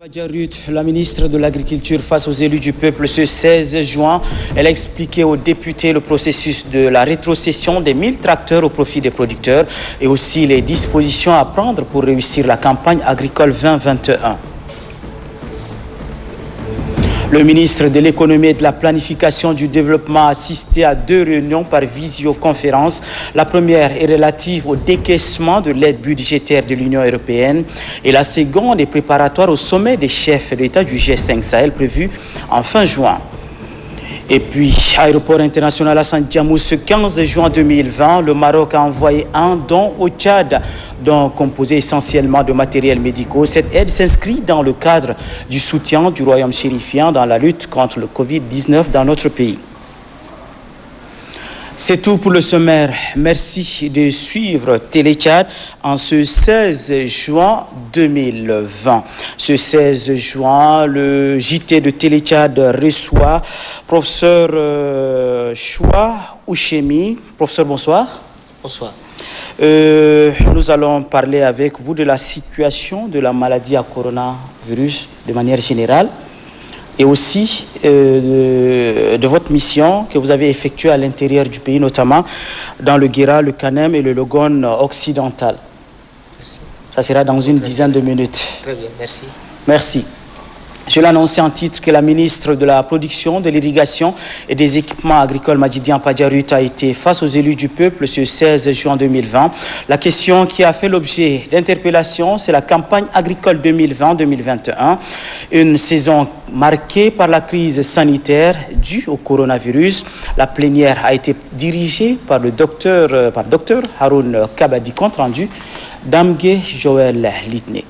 Padjarut, la ministre de l'Agriculture face aux élus du peuple ce 16 juin, elle a expliqué aux députés le processus de la rétrocession des 1000 tracteurs au profit des producteurs et aussi les dispositions à prendre pour réussir la campagne agricole 2021. Le ministre de l'économie et de la planification du développement a assisté à 2 réunions par visioconférence. La première est relative au décaissement de l'aide budgétaire de l'Union européenne et la seconde est préparatoire au sommet des chefs d'État du G5 Sahel prévu en fin juin. Et puis, aéroport international Hassan Diamou, ce 15 juin 2020, le Maroc a envoyé un don au Tchad, don composé essentiellement de matériels médicaux. Cette aide s'inscrit dans le cadre du soutien du royaume chérifien dans la lutte contre le Covid-19 dans notre pays. C'est tout pour le sommaire. Merci de suivre Télé-Tchad en ce 16 juin 2020. Ce 16 juin, le JT de Télé-Tchad reçoit professeur Choua Ouchemi. Professeur, bonsoir. Bonsoir. Nous allons parler avec vous de la situation de la maladie à coronavirus de manière générale et aussi de votre mission que vous avez effectuée à l'intérieur du pays, notamment dans le Guéra, le Kanem et le Logone occidental. Merci. Ça sera dans une dizaine de minutes. Très bien, merci. Merci. Je l'ai annoncé en titre que la ministre de la Production, de l'Irrigation et des Équipements agricoles, Madjidian Padjarut, a été face aux élus du peuple ce 16 juin 2020. La question qui a fait l'objet d'interpellation, c'est la campagne agricole 2020-2021, une saison marquée par la crise sanitaire due au coronavirus. La plénière a été dirigée par le docteur Haroun Kabadi, compte rendu d'Amgue Joël Litné.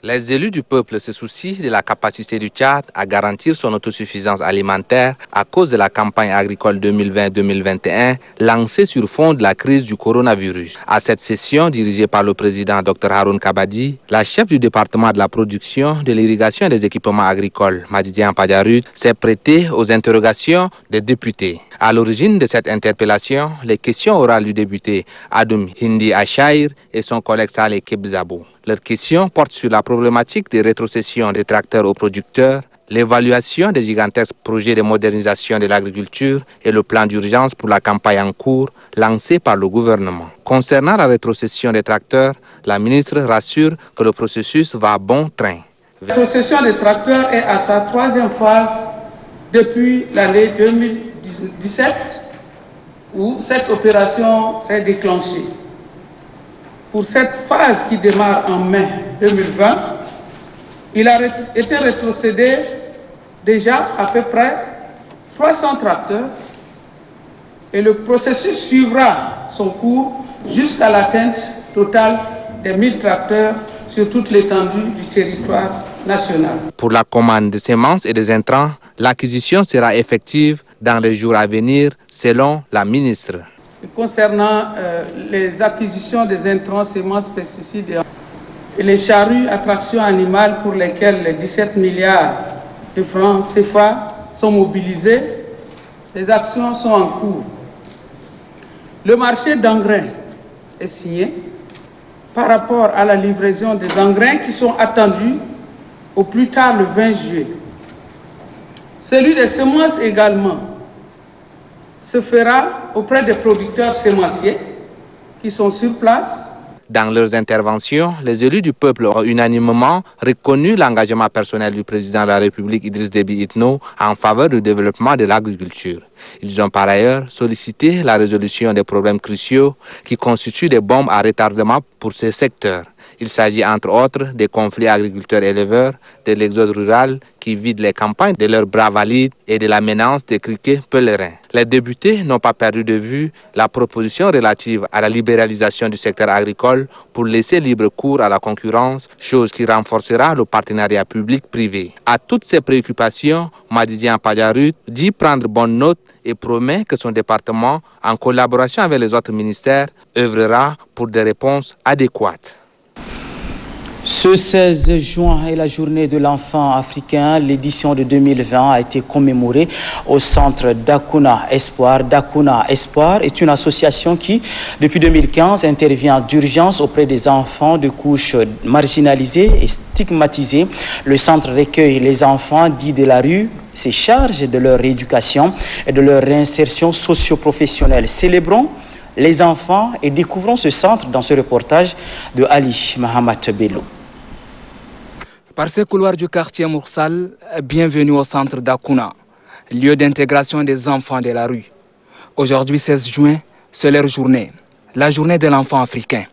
Les élus du peuple se soucient de la capacité du Tchad à garantir son autosuffisance alimentaire à cause de la campagne agricole 2020-2021 lancée sur fond de la crise du coronavirus. À cette session dirigée par le président Dr Haroun Kabadi, la chef du département de la production, de l'irrigation et des équipements agricoles, Madjidian Padjarut, s'est prêtée aux interrogations des députés. À l'origine de cette interpellation, les questions orales du député Adoum Hindi Achaïr et son collègue Saleh Kebzabou. Leurs questions portent sur la problématique des rétrocessions des tracteurs aux producteurs, l'évaluation des gigantesques projets de modernisation de l'agriculture et le plan d'urgence pour la campagne en cours lancé par le gouvernement. Concernant la rétrocession des tracteurs, la ministre rassure que le processus va à bon train. La rétrocession des tracteurs est à sa 3e phase depuis l'année 2017 où cette opération s'est déclenchée. Pour cette phase qui démarre en mai 2020, il a été rétrocédé déjà à peu près 300 tracteurs et le processus suivra son cours jusqu'à l'atteinte totale des 1000 tracteurs sur toute l'étendue du territoire national. Pour la commande de semences et des intrants, l'acquisition sera effective dans les jours à venir, selon la ministre. Concernant les acquisitions des intrants, semences, pesticides et les charrues à traction animale pour lesquelles les 17 milliards de francs CFA sont mobilisés, les actions sont en cours. Le marché d'engrais est signé par rapport à la livraison des engrais qui sont attendus au plus tard le 20 juillet. Celui des semences également se fera auprès des producteurs sémenciers qui sont sur place. Dans leurs interventions, les élus du peuple ont unanimement reconnu l'engagement personnel du président de la République Idriss Déby Itno en faveur du développement de l'agriculture. Ils ont par ailleurs sollicité la résolution des problèmes cruciaux qui constituent des bombes à retardement pour ces secteurs. Il s'agit entre autres des conflits agriculteurs-éleveurs, de l'exode rural qui vide les campagnes de leurs bras valides et de la menace des criquets pèlerins. Les députés n'ont pas perdu de vue la proposition relative à la libéralisation du secteur agricole pour laisser libre cours à la concurrence, chose qui renforcera le partenariat public-privé. À toutes ces préoccupations, Madjidian Padjarut dit prendre bonne note et promet que son département, en collaboration avec les autres ministères, œuvrera pour des réponses adéquates. Ce 16 juin est la journée de l'enfant africain. L'édition de 2020 a été commémorée au centre Dakuna Espoir. Dakuna Espoir est une association qui, depuis 2015, intervient d'urgence auprès des enfants de couches marginalisées et stigmatisées. Le centre recueille les enfants dits de la rue, se charge de leur éducation et de leur réinsertion socio-professionnelle. Célébrons les enfants et découvrons ce centre dans ce reportage de Ali Mahamat Bello. Par ces couloirs du quartier Moursal, bienvenue au centre Dakuna, lieu d'intégration des enfants de la rue. Aujourd'hui 16 juin, c'est leur journée, la journée de l'enfant africain.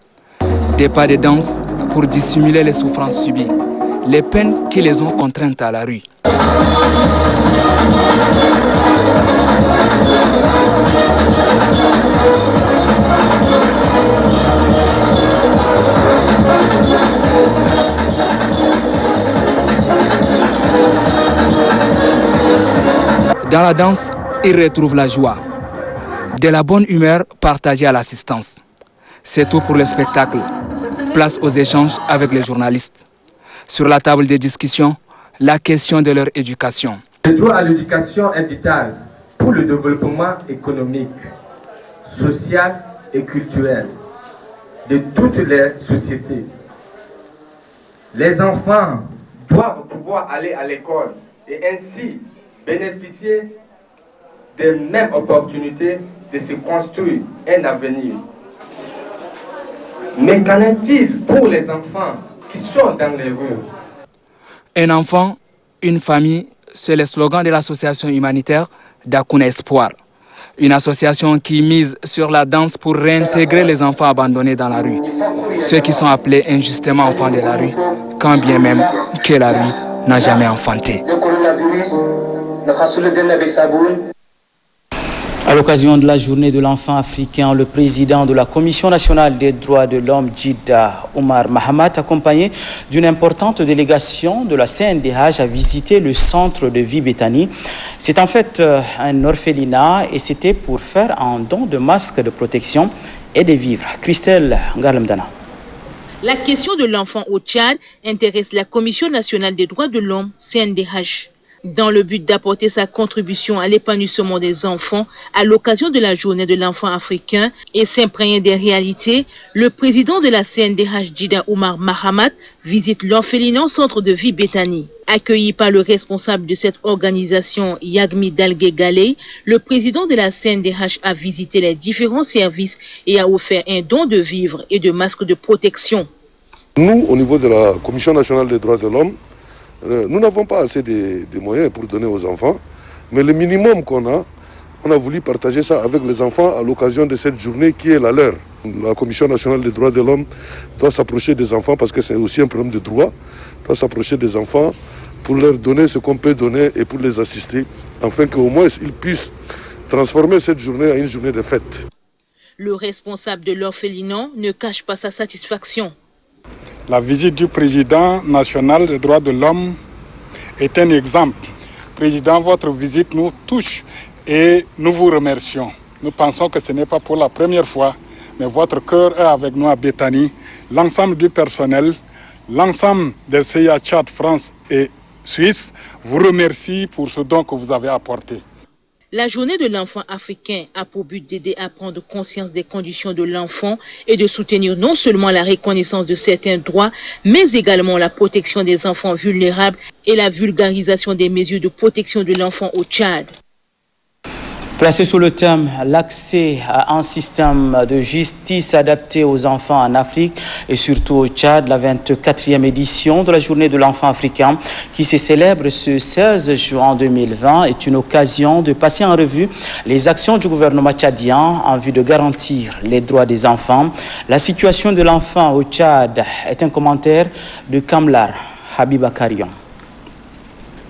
Des pas de danse pour dissimuler les souffrances subies, les peines qui les ont contraintes à la rue. Dans la danse, ils retrouvent la joie, de la bonne humeur partagée à l'assistance. C'est tout pour le spectacle. Place aux échanges avec les journalistes. Sur la table des discussions, la question de leur éducation. Le droit à l'éducation est vital pour le développement économique, social et culturel de toutes les sociétés. Les enfants doivent pouvoir aller à l'école et ainsi bénéficier des mêmes opportunités de se construire un avenir. Mais qu'en est-il pour les enfants qui sont dans les rues? Un enfant, une famille, c'est le slogan de l'association humanitaire Dakuna Espoir. Une association qui mise sur la danse pour réintégrer les enfants abandonnés dans la rue. Ceux qui sont appelés injustement enfants de la rue, quand bien même que la rue n'a jamais enfanté. À l'occasion de la journée de l'enfant africain, le président de la Commission nationale des droits de l'homme, Djida Oumar Mahamat, accompagné d'une importante délégation de la CNDH, a visité le centre de vie Béthanie. C'est en fait un orphelinat et c'était pour faire un don de masques de protection et de vivres. Christelle Ngalamdana. La question de l'enfant au Tchad intéresse la Commission nationale des droits de l'homme, CNDH. Dans le but d'apporter sa contribution à l'épanouissement des enfants à l'occasion de la journée de l'enfant africain et s'imprégner des réalités, le président de la CNDH, Djida Oumar Mahamat, visite l'orphelinat centre de vie Béthanie. Accueilli par le responsable de cette organisation, Yagmi Dalgue Galey, le président de la CNDH a visité les différents services et a offert un don de vivres et de masques de protection. Nous, au niveau de la Commission nationale des droits de l'homme, nous n'avons pas assez de moyens pour donner aux enfants, mais le minimum qu'on a, on a voulu partager ça avec les enfants à l'occasion de cette journée qui est la leur. La Commission nationale des droits de l'homme doit s'approcher des enfants parce que c'est aussi un problème de droit, doit s'approcher des enfants pour leur donner ce qu'on peut donner et pour les assister, afin qu'au moins ils puissent transformer cette journée en une journée de fête. Le responsable de l'orphelinat ne cache pas sa satisfaction. La visite du président national des droits de l'homme est un exemple. Président, votre visite nous touche et nous vous remercions. Nous pensons que ce n'est pas pour la première fois, mais votre cœur est avec nous à Béthanie. L'ensemble du personnel, l'ensemble des CIA Tchad, France et Suisse vous remercie pour ce don que vous avez apporté. La journée de l'enfant africain a pour but d'aider à prendre conscience des conditions de l'enfant et de soutenir non seulement la reconnaissance de certains droits, mais également la protection des enfants vulnérables et la vulgarisation des mesures de protection de l'enfant au Tchad. Placé sous le thème « L'accès à un système de justice adapté aux enfants en Afrique et surtout au Tchad », la 24e édition de la journée de l'enfant africain qui se célèbre ce 16 juin 2020 est une occasion de passer en revue les actions du gouvernement tchadien en vue de garantir les droits des enfants. La situation de l'enfant au Tchad est un commentaire de Kamlar Habiba Karion.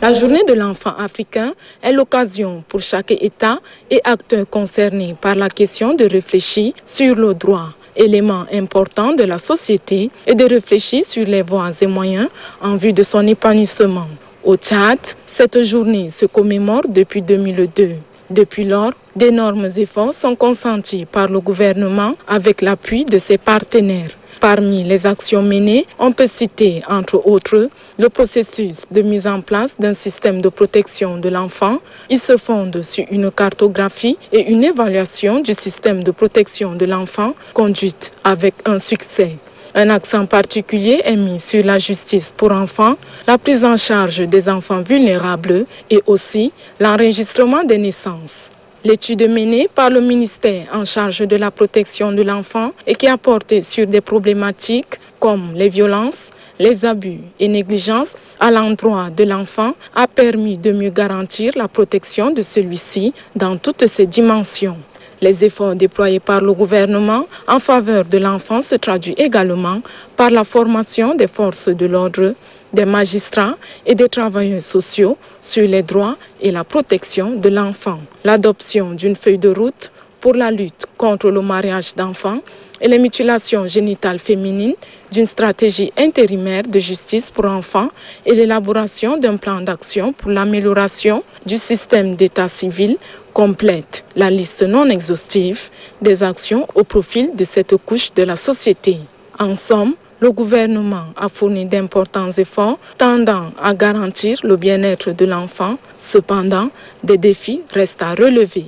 La journée de l'enfant africain est l'occasion pour chaque État et acteur concerné par la question de réfléchir sur le droit, élément important de la société, et de réfléchir sur les voies et moyens en vue de son épanouissement. Au Tchad, cette journée se commémore depuis 2002. Depuis lors, d'énormes efforts sont consentis par le gouvernement avec l'appui de ses partenaires. Parmi les actions menées, on peut citer, entre autres, le processus de mise en place d'un système de protection de l'enfant. Il se fonde sur une cartographie et une évaluation du système de protection de l'enfant conduite avec un succès. Un accent particulier est mis sur la justice pour enfants, la prise en charge des enfants vulnérables et aussi l'enregistrement des naissances. L'étude menée par le ministère en charge de la protection de l'enfant et qui a porté sur des problématiques comme les violences, les abus et négligences à l'endroit de l'enfant a permis de mieux garantir la protection de celui-ci dans toutes ses dimensions. Les efforts déployés par le gouvernement en faveur de l'enfant se traduisent également par la formation des forces de l'ordre, des magistrats et des travailleurs sociaux sur les droits et la protection de l'enfant. L'adoption d'une feuille de route pour la lutte contre le mariage d'enfants et les mutilations génitales féminines, d'une stratégie intérimaire de justice pour enfants et l'élaboration d'un plan d'action pour l'amélioration du système d'état civil complète la liste non exhaustive des actions au profil de cette couche de la société. En somme, le gouvernement a fourni d'importants efforts tendant à garantir le bien-être de l'enfant. Cependant, des défis restent à relever.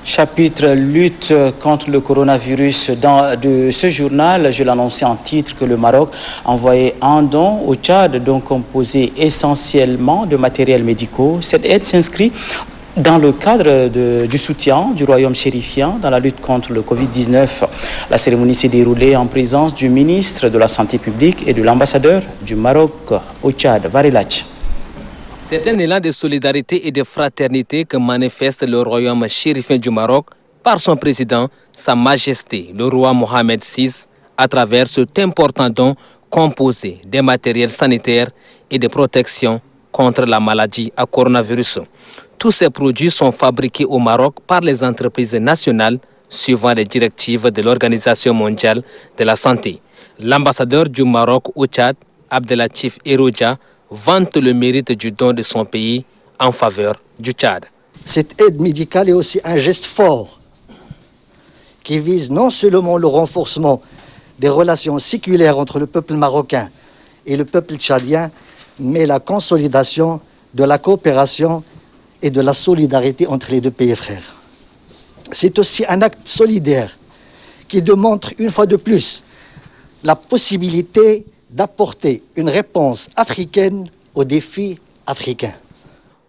Chapitre lutte contre le coronavirus de ce journal, je l'annonçais en titre que le Maroc a envoyé un don au Tchad, donc composé essentiellement de matériels médicaux. Cette aide s'inscrit dans le cadre du soutien du royaume chérifien dans la lutte contre le Covid-19. La cérémonie s'est déroulée en présence du ministre de la Santé publique et de l'ambassadeur du Maroc au Tchad, Varilach. C'est un élan de solidarité et de fraternité que manifeste le royaume chérifien du Maroc par son président, Sa Majesté, le roi Mohamed VI, à travers cet important don composé des matériels sanitaires et de protection contre la maladie à coronavirus. Tous ces produits sont fabriqués au Maroc par les entreprises nationales suivant les directives de l'Organisation mondiale de la santé. L'ambassadeur du Maroc au Tchad, Abdelatif Eroja, vante le mérite du don de son pays en faveur du Tchad. Cette aide médicale est aussi un geste fort qui vise non seulement le renforcement des relations séculaires entre le peuple marocain et le peuple tchadien, mais la consolidation de la coopération et de la solidarité entre les deux pays frères. C'est aussi un acte solidaire qui démontre une fois de plus la possibilité d'apporter une réponse africaine aux défis africains.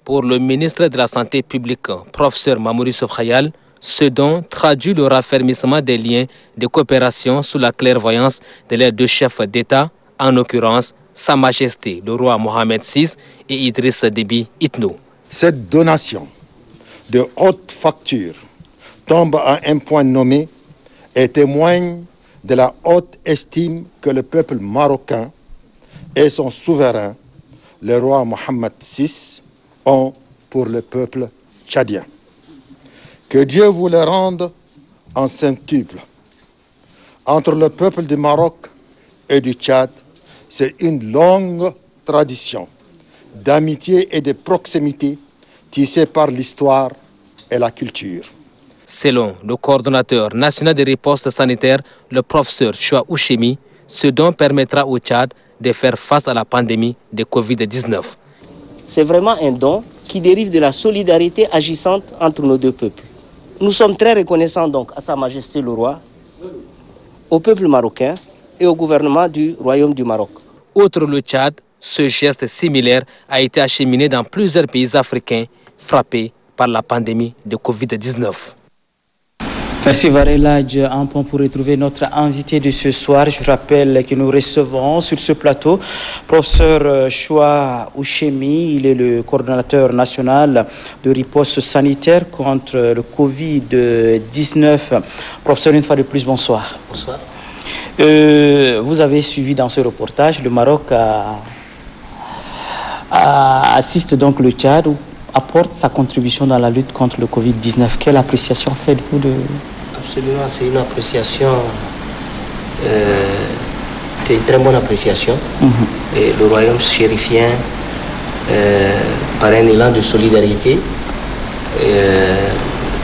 Pour le ministre de la Santé publique, professeur Mamouri Sofkhayal, ce don traduit le raffermissement des liens de coopération sous la clairvoyance de leurs deux chefs d'État, en l'occurrence Sa Majesté le roi Mohamed VI et Idriss Déby Itno. Cette donation de haute facture tombe à un point nommé et témoigne de la haute estime que le peuple marocain et son souverain, le roi Mohamed VI, ont pour le peuple tchadien. Que Dieu vous le rende en centuple. Entre le peuple du Maroc et du Tchad, c'est une longue tradition d'amitié et de proximité tissée par l'histoire et la culture. Selon le coordonnateur national des ripostes sanitaires, le professeur Choua Ouchemi, ce don permettra au Tchad de faire face à la pandémie de Covid-19. C'est vraiment un don qui dérive de la solidarité agissante entre nos deux peuples. Nous sommes très reconnaissants donc à Sa Majesté le Roi, au peuple marocain et au gouvernement du Royaume du Maroc. Outre le Tchad, ce geste similaire a été acheminé dans plusieurs pays africains frappés par la pandémie de Covid-19. Merci Varilach. Un point pour retrouver notre invité de ce soir. Je rappelle que nous recevons sur ce plateau professeur Choua Ouchemi. Il est le coordonnateur national de riposte sanitaire contre le Covid-19. Professeur, une fois de plus, bonsoir. Bonsoir. Vous avez suivi dans ce reportage, le Maroc assiste donc le Tchad, apporte sa contribution dans la lutte contre le Covid-19. Quelle appréciation faites-vous de... Absolument, c'est une appréciation, c'est une très bonne appréciation. Et le royaume chérifien, par un élan de solidarité,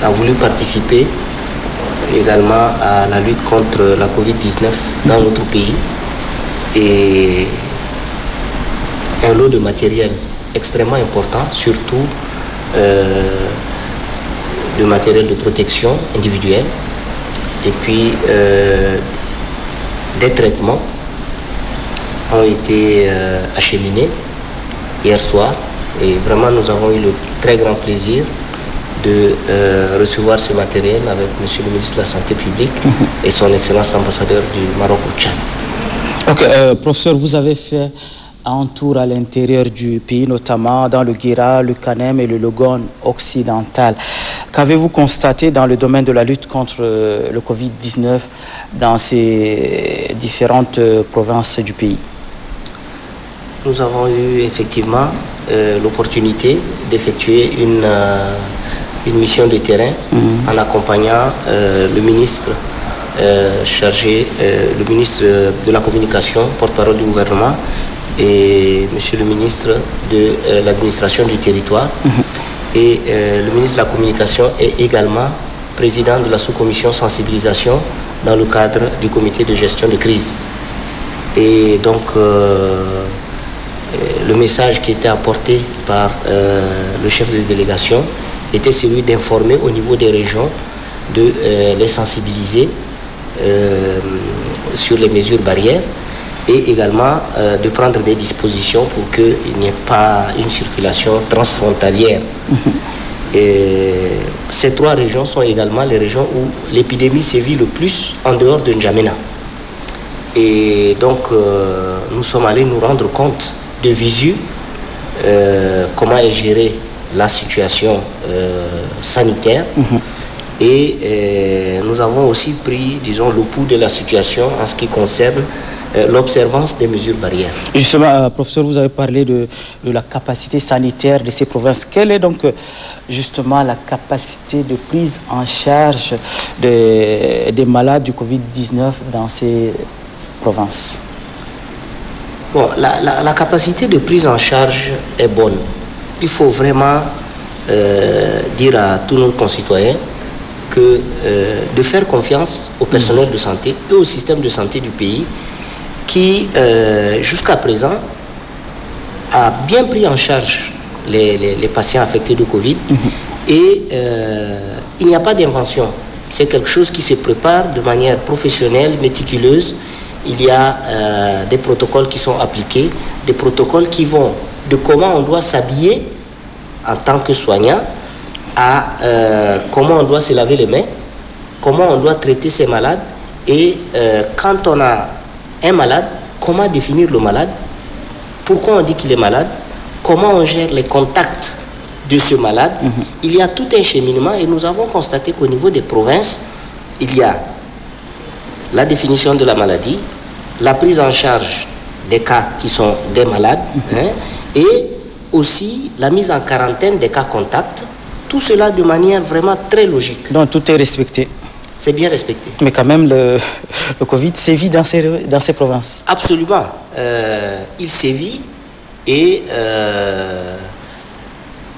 a voulu participer également à la lutte contre la Covid-19 dans notre pays et un lot de matériel extrêmement important, surtout de matériel de protection individuelle et puis des traitements ont été acheminés hier soir et vraiment nous avons eu le très grand plaisir de recevoir ce matériel avec Monsieur le ministre de la Santé publique et son Excellence ambassadeur du Maroc au Tchad. Ok, professeur, vous avez fait un tour à l'intérieur du pays, notamment dans le Guéra, le Kanem et le Logone occidental. Qu'avez-vous constaté dans le domaine de la lutte contre le Covid-19 dans ces différentes provinces du pays? Nous avons eu effectivement l'opportunité d'effectuer une mission de terrain en accompagnant le ministre chargé, le ministre de la communication, porte-parole du gouvernement, et monsieur le ministre de l'administration du territoire. Et le ministre de la communication est également président de la sous-commission sensibilisation dans le cadre du comité de gestion de crise. Et donc le message qui était apporté par le chef de délégation était celui d'informer au niveau des régions, de les sensibiliser sur les mesures barrières et également de prendre des dispositions pour qu'il n'y ait pas une circulation transfrontalière. Et ces trois régions sont également les régions où l'épidémie sévit le plus en dehors de N'Djamena. Et donc nous sommes allés nous rendre compte de visu comment est gérée la situation sanitaire. Et nous avons aussi pris, disons, le pouls de la situation en ce qui concerne l'observance des mesures barrières. Justement, professeur, vous avez parlé de la capacité sanitaire de ces provinces. Quelle est donc justement la capacité de prise en charge des malades du Covid-19 dans ces provinces? Bon, la capacité de prise en charge est bonne. Il faut vraiment dire à tous nos concitoyens que de faire confiance au personnel de santé et au système de santé du pays qui, jusqu'à présent, a bien pris en charge les patients affectés de Covid et il n'y a pas d'invention. C'est quelque chose qui se prépare de manière professionnelle, méticuleuse. Il y a des protocoles qui sont appliqués, des protocoles qui vont de comment on doit s'habiller en tant que soignant à comment on doit se laver les mains, comment on doit traiter ces malades et quand on a un malade, comment définir le malade, pourquoi on dit qu'il est malade, comment on gère les contacts de ce malade. Il y a tout un cheminement et nous avons constaté qu'au niveau des provinces, il y a la définition de la maladie, la prise en charge des cas qui sont des malades et aussi la mise en quarantaine des cas contacts. Tout cela de manière vraiment très logique. Donc tout est respecté. C'est bien respecté. Mais quand même, le Covid sévit dans ces provinces. Absolument. Il sévit et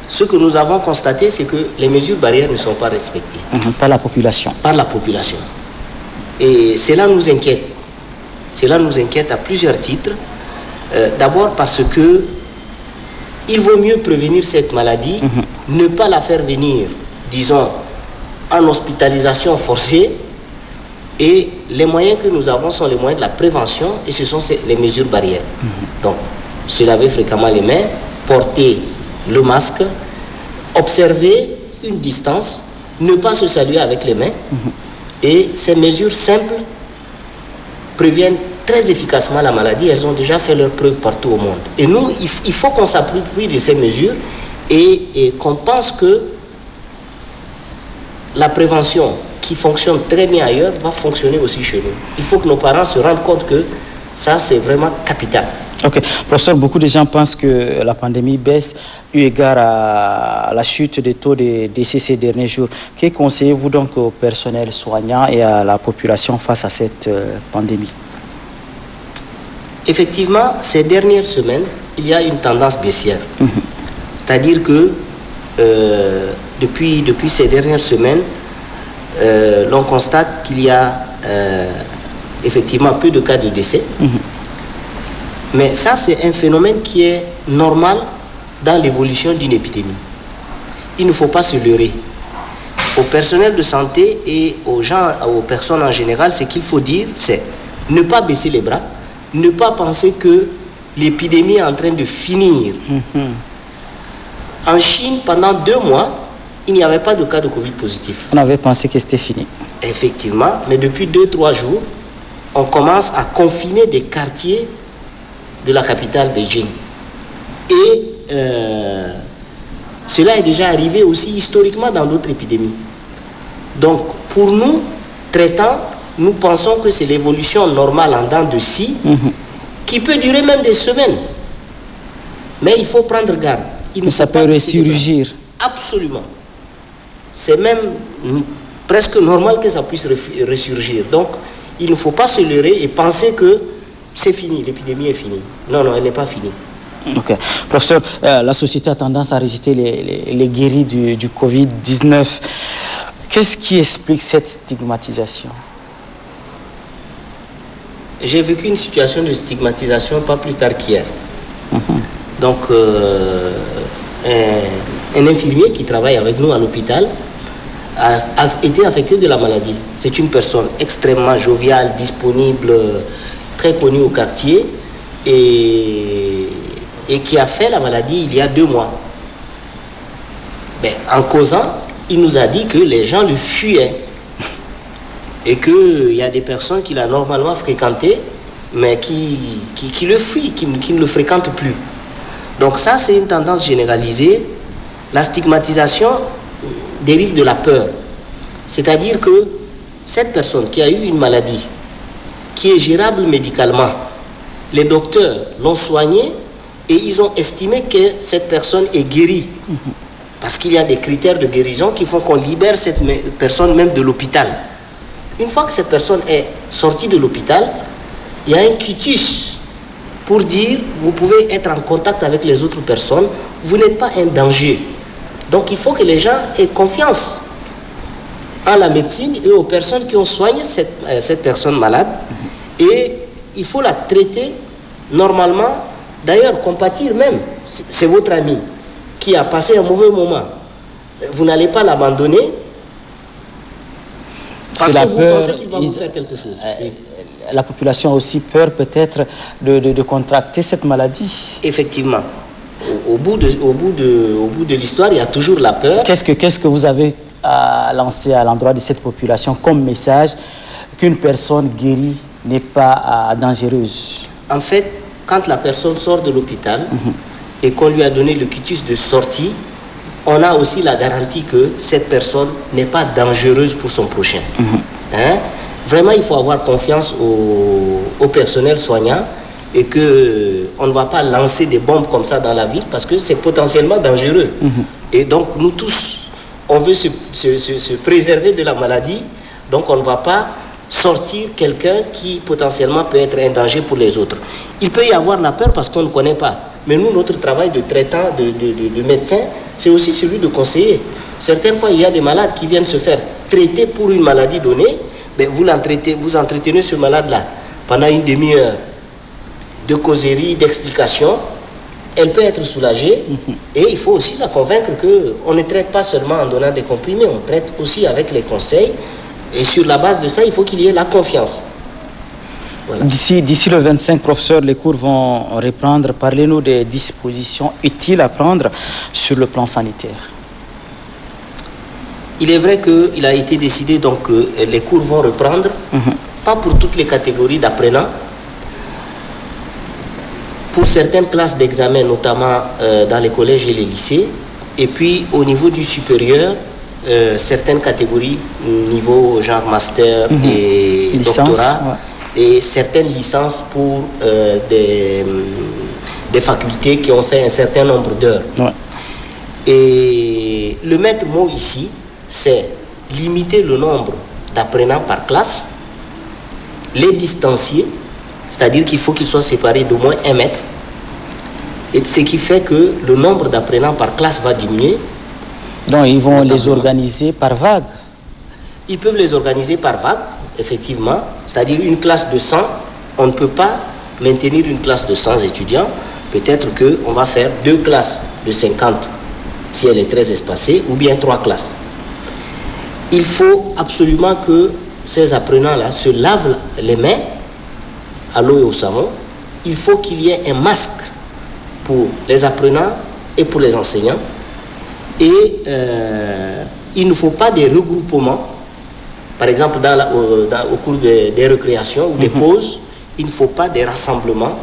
ce que nous avons constaté, c'est que les mesures barrières ne sont pas respectées. Par la population. Par la population. Et cela nous inquiète. Cela nous inquiète à plusieurs titres. D'abord parce que il vaut mieux prévenir cette maladie, ne pas la faire venir, disons, en hospitalisation forcée. Et les moyens que nous avons sont les moyens de la prévention et ce sont les mesures barrières. Donc, se laver fréquemment les mains, porter le masque, observer une distance, ne pas se saluer avec les mains. Et ces mesures simples préviennent très efficacement la maladie. Elles ont déjà fait leur preuve partout au monde. Et nous, il faut qu'on s'approprie de ces mesures et qu'on pense que la prévention qui fonctionne très bien ailleurs va fonctionner aussi chez nous. Il faut que nos parents se rendent compte que ça, c'est vraiment capital. Ok. Professeur, beaucoup de gens pensent que la pandémie baisse eu égard à la chute des taux de décès ces derniers jours. Que conseillez-vous donc au personnel soignant et à la population face à cette pandémie? Effectivement, ces dernières semaines, il y a une tendance baissière. C'est-à-dire que depuis ces dernières semaines, l'on constate qu'il y a effectivement peu de cas de décès. Mais ça, c'est un phénomène qui est normal dans l'évolution d'une épidémie. Il ne faut pas se leurrer. Au personnel de santé et aux personnes en général, ce qu'il faut dire, c'est ne pas baisser les bras, ne pas penser que l'épidémie est en train de finir. En Chine, pendant 2 mois, il n'y avait pas de cas de Covid positif. On avait pensé que c'était fini. Effectivement, mais depuis 2-3 jours, on commence à confiner des quartiers de la capitale Beijing. Et cela est déjà arrivé aussi historiquement dans d'autres épidémies. Donc, pour nous, traitants, nous pensons que c'est l'évolution normale en dents de scie qui peut durer même des semaines. Mais il faut prendre garde. Ça peut ressurgir. Absolument. C'est même presque normal que ça puisse ressurgir. Donc, il ne faut pas se leurrer et penser que c'est fini, l'épidémie est finie. Non, non, elle n'est pas finie. Ok. Professeur, la société a tendance à rejeter les guéris du Covid-19. Qu'est-ce qui explique cette stigmatisation? J'ai vécu une situation de stigmatisation pas plus tard qu'hier. Donc, un infirmier qui travaille avec nous à l'hôpital a été affecté de la maladie. C'est une personne extrêmement joviale, disponible, très connue au quartier et qui a fait la maladie il y a 2 mois. En causant, il nous a dit que les gens le fuyaient et qu'il y a des personnes qu'il a normalement fréquentées mais qui le fuient, qui ne le fréquentent plus. Donc ça, c'est une tendance généralisée. La stigmatisation dérive de la peur. C'est-à-dire que cette personne qui a eu une maladie qui est gérable médicalement, les docteurs l'ont soignée et ils ont estimé que cette personne est guérie. Parce qu'il y a des critères de guérison qui font qu'on libère cette personne même de l'hôpital. Une fois que cette personne est sortie de l'hôpital, il y a un quitus pour dire vous pouvez être en contact avec les autres personnes, vous n'êtes pas un danger. Donc il faut que les gens aient confiance en la médecine et aux personnes qui ont soigné cette personne malade. Et il faut la traiter normalement. D'ailleurs, compatir même, c'est votre ami qui a passé un mauvais moment. Vous n'allez pas l'abandonner parce que vous pensez qu'il va vous faire quelque chose. La population a aussi peur peut-être de contracter cette maladie. Effectivement. Au bout de l'histoire, il y a toujours la peur. Qu'est-ce que vous avez à lancer à l'endroit de cette population comme message qu'une personne guérie n'est pas dangereuse? En fait, quand la personne sort de l'hôpital et qu'on lui a donné le quitus de sortie, on a aussi la garantie que cette personne n'est pas dangereuse pour son prochain. Vraiment, il faut avoir confiance au personnel soignant et qu'on ne va pas lancer des bombes comme ça dans la ville parce que c'est potentiellement dangereux. Et donc, nous tous, on veut se préserver de la maladie, donc on ne va pas sortir quelqu'un qui potentiellement peut être un danger pour les autres. Il peut y avoir la peur parce qu'on ne connaît pas. Mais nous, notre travail de traitant, de médecin, c'est aussi celui de conseiller. Certaines fois, il y a des malades qui viennent se faire traiter pour une maladie donnée. Ben, vous entretenez ce malade-là pendant une demi-heure de causerie, d'explication. Elle peut être soulagée. Et il faut aussi la convaincre qu'on ne traite pas seulement en donnant des comprimés, on traite aussi avec les conseils. Et sur la base de ça, il faut qu'il y ait la confiance. Voilà. D'ici le 25, professeur, les cours vont reprendre. Parlez-nous des dispositions utiles à prendre sur le plan sanitaire. Il est vrai qu'il a été décidé donc que les cours vont reprendre, pas pour toutes les catégories d'apprenants, pour certaines classes d'examen, notamment dans les collèges et les lycées, et puis au niveau du supérieur, certaines catégories, niveau genre master et doctorat, et certaines licences pour des facultés qui ont fait un certain nombre d'heures. Et le maître mot ici, c'est limiter le nombre d'apprenants par classe, les distancier, c'est-à-dire qu'il faut qu'ils soient séparés d'au moins 1 mètre, et ce qui fait que le nombre d'apprenants par classe va diminuer. Donc ils vont les organiser par vague. Ils peuvent les organiser par vague, effectivement, c'est-à-dire une classe de 100, on ne peut pas maintenir une classe de 100 étudiants. Peut-être qu'on va faire 2 classes de 50 si elle est très espacée, ou bien 3 classes. Il faut absolument que ces apprenants-là se lavent les mains à l'eau et au savon. Il faut qu'il y ait un masque pour les apprenants et pour les enseignants. Et il ne faut pas des regroupements. Par exemple, au cours des récréations ou des pauses, il ne faut pas des rassemblements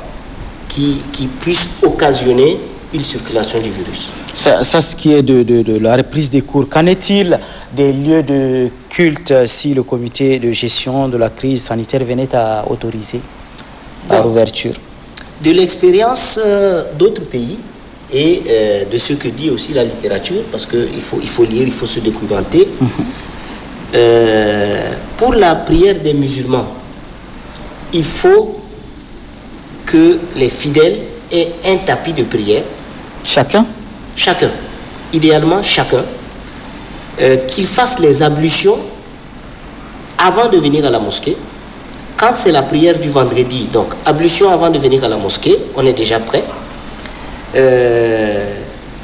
qui puissent occasionner une circulation du virus. Ça ce qui est de la reprise des cours. Qu'en est-il des lieux de culte si le comité de gestion de la crise sanitaire venait à autoriser la réouverture? De l'expérience d'autres pays et de ce que dit aussi la littérature, parce qu'il faut lire, il faut se documenter. Pour la prière des musulmans, il faut que les fidèles aient un tapis de prière. Chacun? Chacun. Idéalement, chacun. Qu'ils fassent les ablutions avant de venir à la mosquée. Quand c'est la prière du vendredi, donc ablution avant de venir à la mosquée, on est déjà prêt.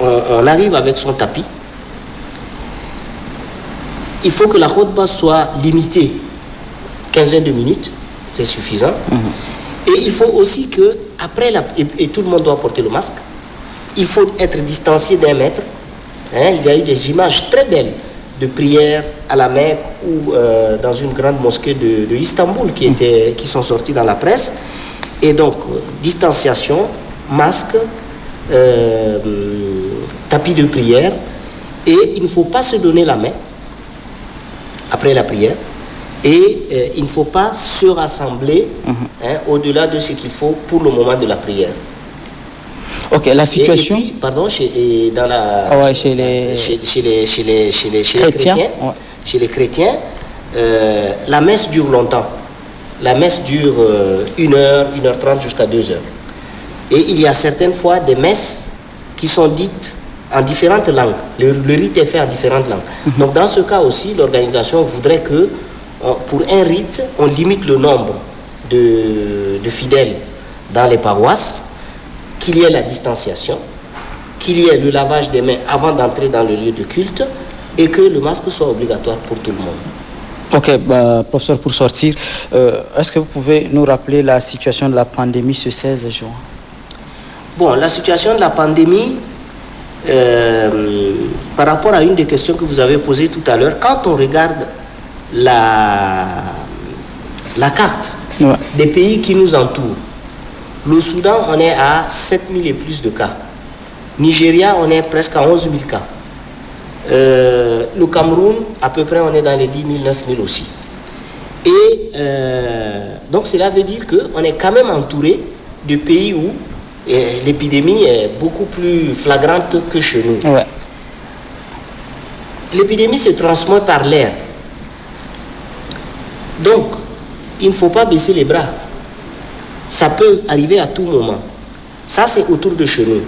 On arrive avec son tapis. Il faut que la khutbah soit limitée, 15 de minutes, c'est suffisant. Et il faut aussi que, après et tout le monde doit porter le masque, il faut être distancié d'1 mètre. Il y a eu des images très belles de prières à la Mecque ou dans une grande mosquée de Istanbul qui sont sorties dans la presse. Et donc, distanciation, masque, tapis de prière, et il ne faut pas se donner la main après la prière, et il ne faut pas se rassembler au-delà de ce qu'il faut pour le moment de la prière. Ok, la situation. Et puis, pardon, chez les chrétiens, chez les chrétiens, la messe dure longtemps. La messe dure 1 heure, 1h30 jusqu'à 2 heures. Et il y a certaines fois des messes qui sont dites en différentes langues. Le rite est fait en différentes langues. Donc dans ce cas aussi, l'organisation voudrait que pour un rite, on limite le nombre de fidèles dans les paroisses, qu'il y ait la distanciation, qu'il y ait le lavage des mains avant d'entrer dans le lieu de culte, et que le masque soit obligatoire pour tout le monde. Ok, professeur, pour sortir, est-ce que vous pouvez nous rappeler la situation de la pandémie ce 16 juin? Bon, la situation de la pandémie, par rapport à une des questions que vous avez posées tout à l'heure, quand on regarde la carte des pays qui nous entourent, le Soudan, on est à 7000 et plus de cas. Nigeria, on est presque à 11 000 cas. Le Cameroun, à peu près, on est dans les 10 000, 9 000 aussi. Et donc cela veut dire qu'on est quand même entouré de pays où l'épidémie est beaucoup plus flagrante que chez nous. L'épidémie se transmet par l'air. Donc, il ne faut pas baisser les bras. Ça peut arriver à tout moment. Ça, c'est autour de chez nous.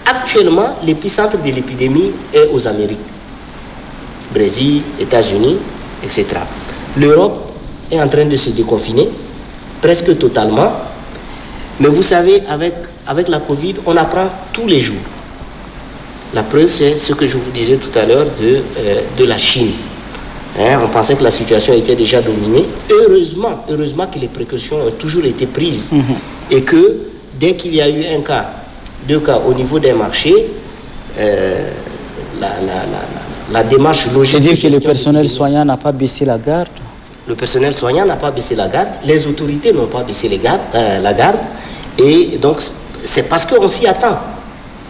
Actuellement, l'épicentre de l'épidémie est aux Amériques. Brésil, États-Unis, etc. L'Europe est en train de se déconfiner, presque totalement. Mais vous savez, avec la Covid, on apprend tous les jours. La preuve, c'est ce que je vous disais tout à l'heure de la Chine. On pensait que la situation était déjà dominée. Heureusement que les précautions ont toujours été prises. Et que dès qu'il y a eu 1 cas, 2 cas au niveau des marchés, la démarche logique... C'est-à-dire que le personnel soignant n'a pas baissé la garde? Le personnel soignant n'a pas baissé la garde, les autorités n'ont pas baissé la garde, et donc c'est parce qu'on s'y attend.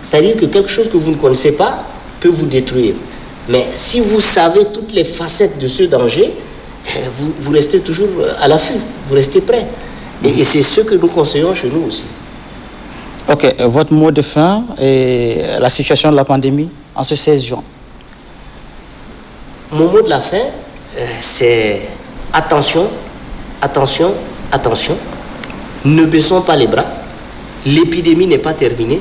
C'est-à-dire que quelque chose que vous ne connaissez pas peut vous détruire. Mais si vous savez toutes les facettes de ce danger, vous restez toujours à l'affût, vous restez prêt. Et c'est ce que nous conseillons chez nous aussi. Ok, votre mot de fin et la situation de la pandémie en ce 16 juin. Mon mot de la fin, c'est attention, attention, attention. Ne baissons pas les bras. L'épidémie n'est pas terminée.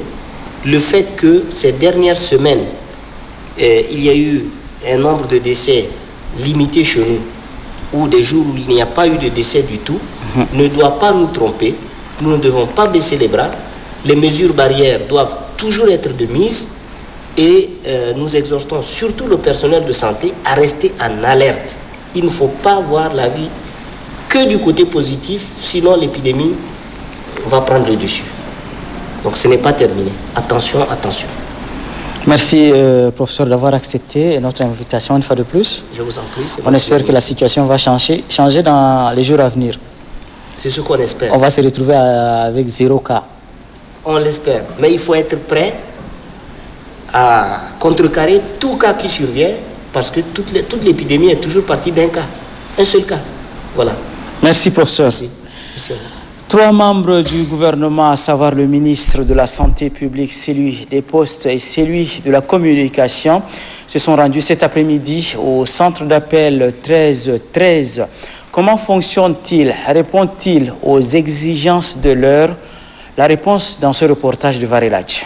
Le fait que ces dernières semaines, il y a eu un nombre de décès limité chez nous ou des jours où il n'y a pas eu de décès du tout, ne doit pas nous tromper. Nous ne devons pas baisser les bras. Les mesures barrières doivent toujours être de mise et nous exhortons surtout le personnel de santé à rester en alerte. Il ne faut pas voir la vie que du côté positif, sinon l'épidémie va prendre le dessus. Donc ce n'est pas terminé. Attention, attention. Merci, professeur, d'avoir accepté notre invitation une fois de plus. Je vous en prie. On espère que la situation va changer dans les jours à venir. C'est ce qu'on espère. On va se retrouver avec 0 cas. On l'espère. Mais il faut être prêt à contrecarrer tout cas qui survient, parce que toute l'épidémie est toujours partie d'un cas. Un seul cas. Voilà. Merci, professeur. Merci. 3 membres du gouvernement, à savoir le ministre de la Santé publique, celui des Postes et celui de la Communication, se sont rendus cet après-midi au centre d'appel 1313. Comment fonctionne-t-il? Répond-il aux exigences de l'heure? La réponse dans ce reportage de Varelaj.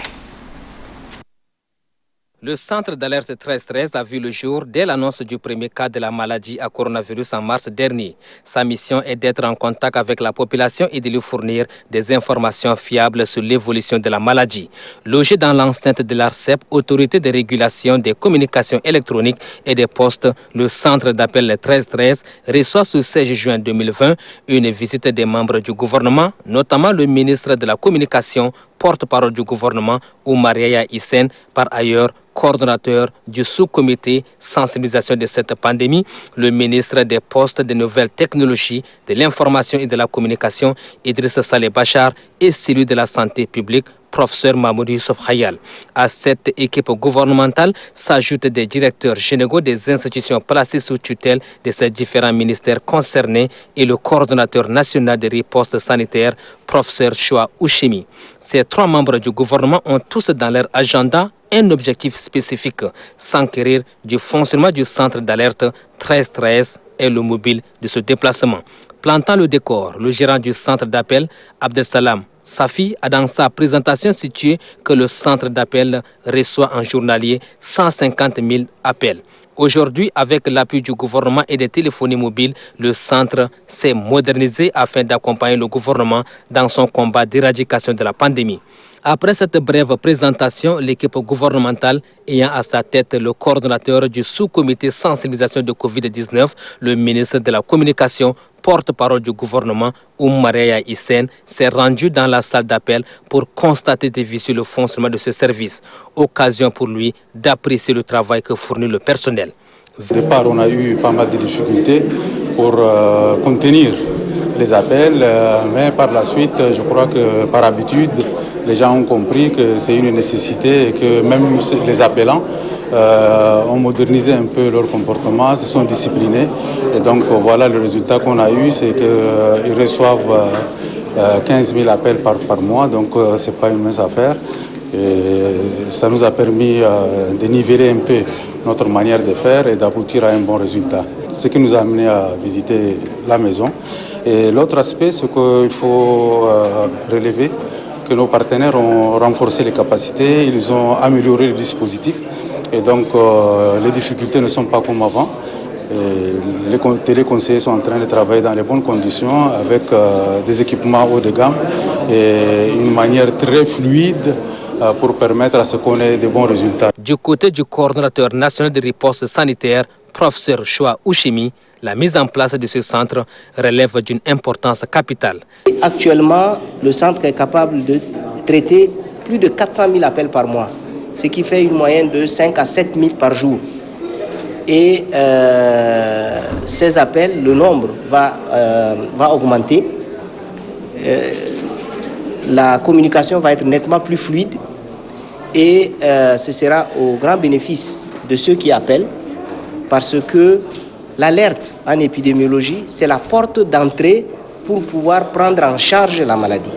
Le centre d'alerte 1313 a vu le jour dès l'annonce du premier cas de la maladie à coronavirus en mars dernier. Sa mission est d'être en contact avec la population et de lui fournir des informations fiables sur l'évolution de la maladie. Logé dans l'enceinte de l'ARCEP, Autorité de régulation des communications électroniques et des postes, le centre d'appel 1313 reçoit ce 16 juin 2020 une visite des membres du gouvernement, notamment le ministre de la Communication, porte-parole du gouvernement, Oumar Yahya Hissène, par ailleurs coordonnateur du sous-comité sensibilisation de cette pandémie, le ministre des Postes, des Nouvelles Technologies, de l'Information et de la Communication, Idrissa Saleh Bachar, et celui de la Santé publique, professeur Mahmoud Youssouf Khayal. À cette équipe gouvernementale s'ajoutent des directeurs généraux des institutions placées sous tutelle de ces différents ministères concernés et le coordonnateur national de riposte sanitaire, professeur Choua Ouchimi. Ces 3 membres du gouvernement ont tous dans leur agenda un objectif spécifique, s'enquérir du fonctionnement du centre d'alerte 1313 et le mobile de ce déplacement. Plantant le décor, le gérant du centre d'appel, Abdesalam Safi, a dans sa présentation situé que le centre d'appel reçoit en journalier 150 000 appels. Aujourd'hui, avec l'appui du gouvernement et des téléphonies mobiles, le centre s'est modernisé afin d'accompagner le gouvernement dans son combat d'éradication de la pandémie. Après cette brève présentation, l'équipe gouvernementale ayant à sa tête le coordonnateur du sous-comité sensibilisation de Covid-19, le ministre de la Communication, porte-parole du gouvernement, Oumar Yahya Hissène, s'est rendu dans la salle d'appel pour constater des vies sur le fonctionnement de ce service. Occasion pour lui d'apprécier le travail que fournit le personnel. Au départ, on a eu pas mal de difficultés pour contenir les appels, mais par la suite, je crois que par habitude, les gens ont compris que c'est une nécessité et que même les appelants ont modernisé un peu leur comportement, se sont disciplinés. Et donc voilà le résultat qu'on a eu, c'est qu'ils reçoivent 15 000 appels par mois, donc ce n'est pas une mince affaire. Et ça nous a permis de niveler un peu notre manière de faire et d'aboutir à un bon résultat. Ce qui nous a amené à visiter la maison. Et l'autre aspect, c'est qu'il faut relever que nos partenaires ont renforcé les capacités, ils ont amélioré le dispositif. Et donc les difficultés ne sont pas comme avant. Et les téléconseillers sont en train de travailler dans les bonnes conditions avec des équipements haut de gamme et une manière très fluide pour permettre à ce qu'on ait de bons résultats. Du côté du coordonnateur national de riposte sanitaire, professeur Choua Ouchimi, la mise en place de ce centre relève d'une importance capitale. Actuellement, le centre est capable de traiter plus de 400 000 appels par mois, ce qui fait une moyenne de 5 à 7 000 par jour. Et ces appels, le nombre va augmenter. La communication va être nettement plus fluide et ce sera au grand bénéfice de ceux qui appellent, parce que l'alerte en épidémiologie, c'est la porte d'entrée pour pouvoir prendre en charge la maladie.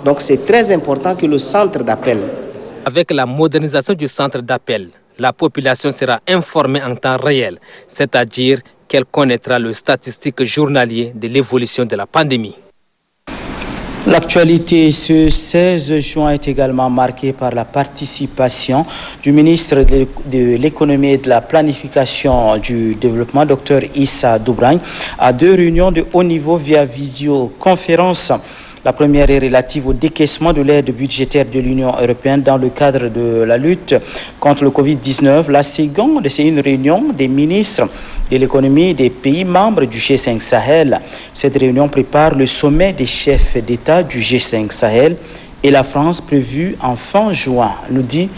Donc c'est très important que le centre d'appel... Avec la modernisation du centre d'appel, la population sera informée en temps réel, c'est-à-dire qu'elle connaîtra le statistique journalier de l'évolution de la pandémie. L'actualité ce 16 juin est également marquée par la participation du ministre de l'économie et de la planification du développement, Dr Issa Doubragne, à 2 réunions de haut niveau via visioconférence. La première est relative au décaissement de l'aide budgétaire de l'Union européenne dans le cadre de la lutte contre le Covid-19. La seconde, c'est une réunion des ministres de l'économie des pays membres du G5 Sahel. Cette réunion prépare le sommet des chefs d'État du G5 Sahel et la France prévue en fin juin, nous dit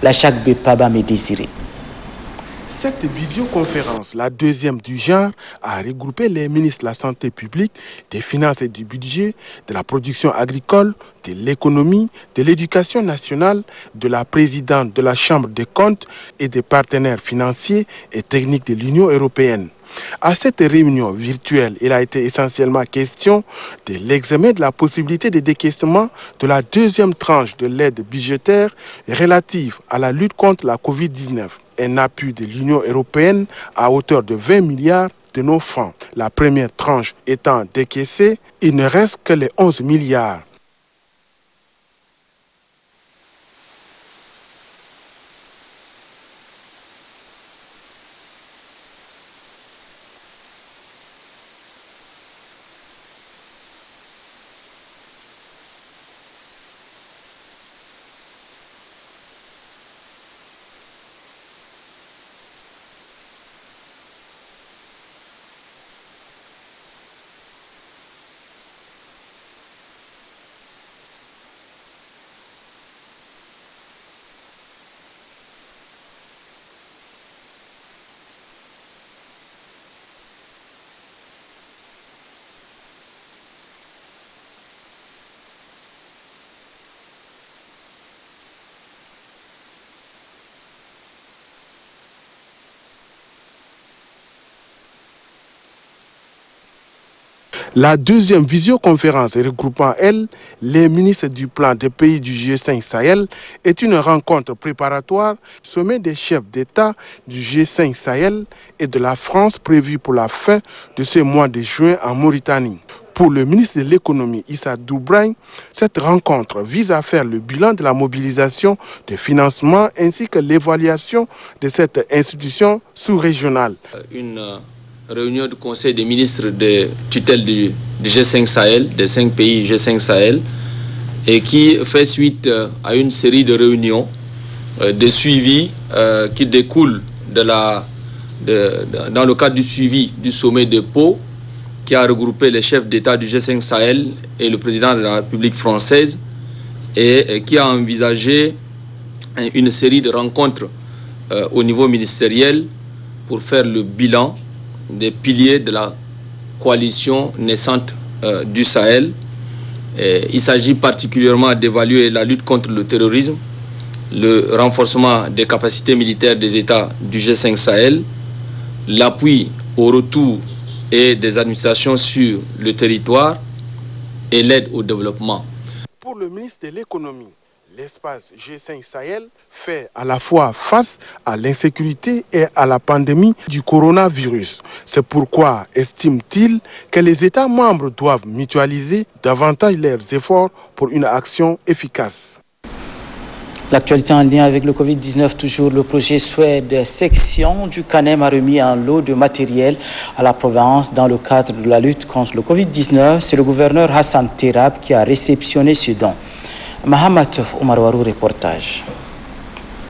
la Chakbe Paba Médésiré. Cette visioconférence, la deuxième du genre, a regroupé les ministres de la santé publique, des finances et du budget, de la production agricole, de l'économie, de l'éducation nationale, de la présidente de la Chambre des comptes et des partenaires financiers et techniques de l'Union européenne. À cette réunion virtuelle, il a été essentiellement question de l'examen de la possibilité de décaissement de la deuxième tranche de l'aide budgétaire relative à la lutte contre la Covid-19. Un appui de l'Union européenne à hauteur de 20 milliards de nos francs. La première tranche étant décaissée, il ne reste que les 11 milliards. La deuxième visioconférence regroupant, elle, les ministres du plan des pays du G5 Sahel est une rencontre préparatoire sommet des chefs d'État du G5 Sahel et de la France prévue pour la fin de ce mois de juin en Mauritanie. Pour le ministre de l'économie Issa Doubragne, cette rencontre vise à faire le bilan de la mobilisation de financement ainsi que l'évaluation de cette institution sous-régionale. Une réunion du Conseil des ministres de tutelle du G5 Sahel, des 5 pays G5 Sahel, et qui fait suite à une série de réunions de suivi qui découlent dans le cadre du suivi du sommet de Pau, qui a regroupé les chefs d'État du G5 Sahel et le président de la République française, et qui a envisagé une série de rencontres au niveau ministériel pour faire le bilan des piliers de la coalition naissante du Sahel. Il s'agit particulièrement d'évaluer la lutte contre le terrorisme, le renforcement des capacités militaires des États du G5 Sahel, l'appui au retour et des administrations sur le territoire et l'aide au développement. Pour le ministre de l'économie, l'espace G5 Sahel fait à la fois face à l'insécurité et à la pandémie du coronavirus. C'est pourquoi estime-t-il que les États membres doivent mutualiser davantage leurs efforts pour une action efficace. L'actualité en lien avec le Covid-19, toujours le projet Suède section du CANEM a remis un lot de matériel à la province dans le cadre de la lutte contre le Covid-19. C'est le gouverneur Hassan Terab qui a réceptionné ce don. Mahamat Oumarwarou, reportage.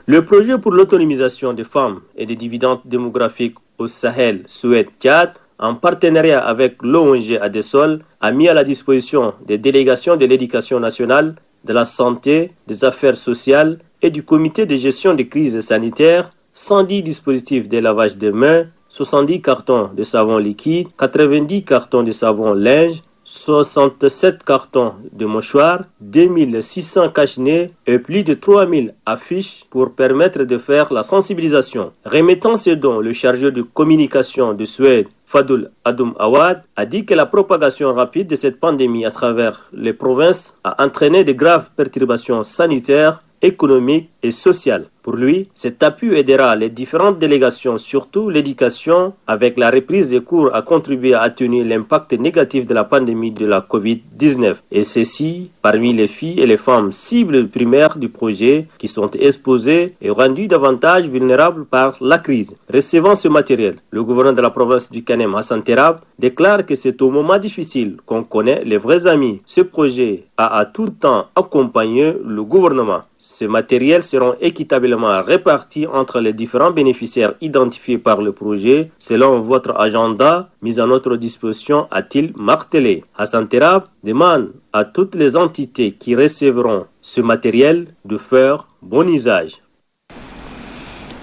Le projet pour l'autonomisation des femmes et des dividendes démographiques au Sahel, Suède-Tchad, en partenariat avec l'ONG Adesol, a mis à la disposition des délégations de l'éducation nationale, de la santé, des affaires sociales et du comité de gestion des crises sanitaires 110 dispositifs de lavage des mains, 70 cartons de savon liquide, 90 cartons de savon linge, 67 cartons de mouchoirs, 2600 cache-nez et plus de 3000 affiches pour permettre de faire la sensibilisation. Remettant ce don, le chargeur de communication de Suède, Fadul Adoum Awad, a dit que la propagation rapide de cette pandémie à travers les provinces a entraîné de graves perturbations sanitaires, économiques et sociales. Pour lui, cet appui aidera les différentes délégations, surtout l'éducation, avec la reprise des cours à contribuer à atténuer l'impact négatif de la pandémie de la Covid-19. Et ceci, parmi les filles et les femmes cibles primaires du projet qui sont exposées et rendues davantage vulnérables par la crise. Recevant ce matériel, le gouverneur de la province du Kanem, Hassan Terab, déclare que c'est au moment difficile qu'on connaît les vrais amis. Ce projet a à tout temps accompagné le gouvernement. Ces matériels seront équitablement répartis entre les différents bénéficiaires identifiés par le projet selon votre agenda mis à notre disposition, a-t-il martelé. Hassan Terab demande à toutes les entités qui recevront ce matériel de faire bon usage.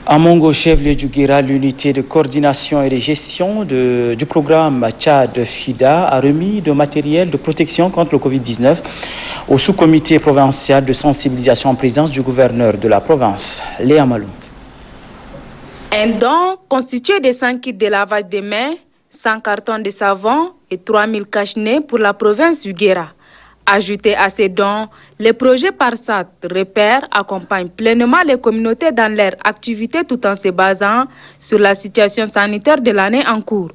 À Mongo, chef-lieu du Guéra, l'unité de coordination et de gestion du programme Tchad-FIDA a remis de matériel de protection contre le Covid-19 au sous-comité provincial de sensibilisation en présence du gouverneur de la province, Léa Malou. Un don constitué de 100 kits de lavage des mains, 100 cartons de savon et 3000 cache-nez pour la province du Guéra. Ajouté à ces dons, les projets PARSAT repère accompagnent pleinement les communautés dans leurs activités tout en se basant sur la situation sanitaire de l'année en cours.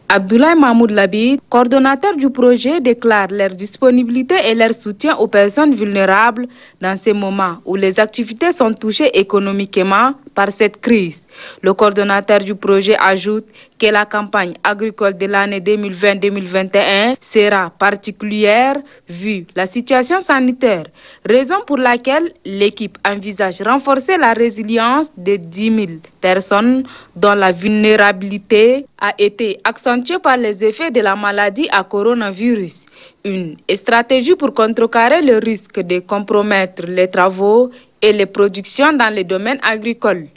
Abdoulaye Mahmoud Labid, coordonnateur du projet, déclare leur disponibilité et leur soutien aux personnes vulnérables dans ces moments où les activités sont touchées économiquement par cette crise. Le coordonnateur du projet ajoute que la campagne agricole de l'année 2020-2021 sera particulière vu la situation sanitaire, raison pour laquelle l'équipe envisage renforcer la résilience de 10 000 personnes dont la vulnérabilité a été accentuée par les effets de la maladie à coronavirus. Une stratégie pour contrecarrer le risque de compromettre les travaux et les productions dans les domaines agricoles.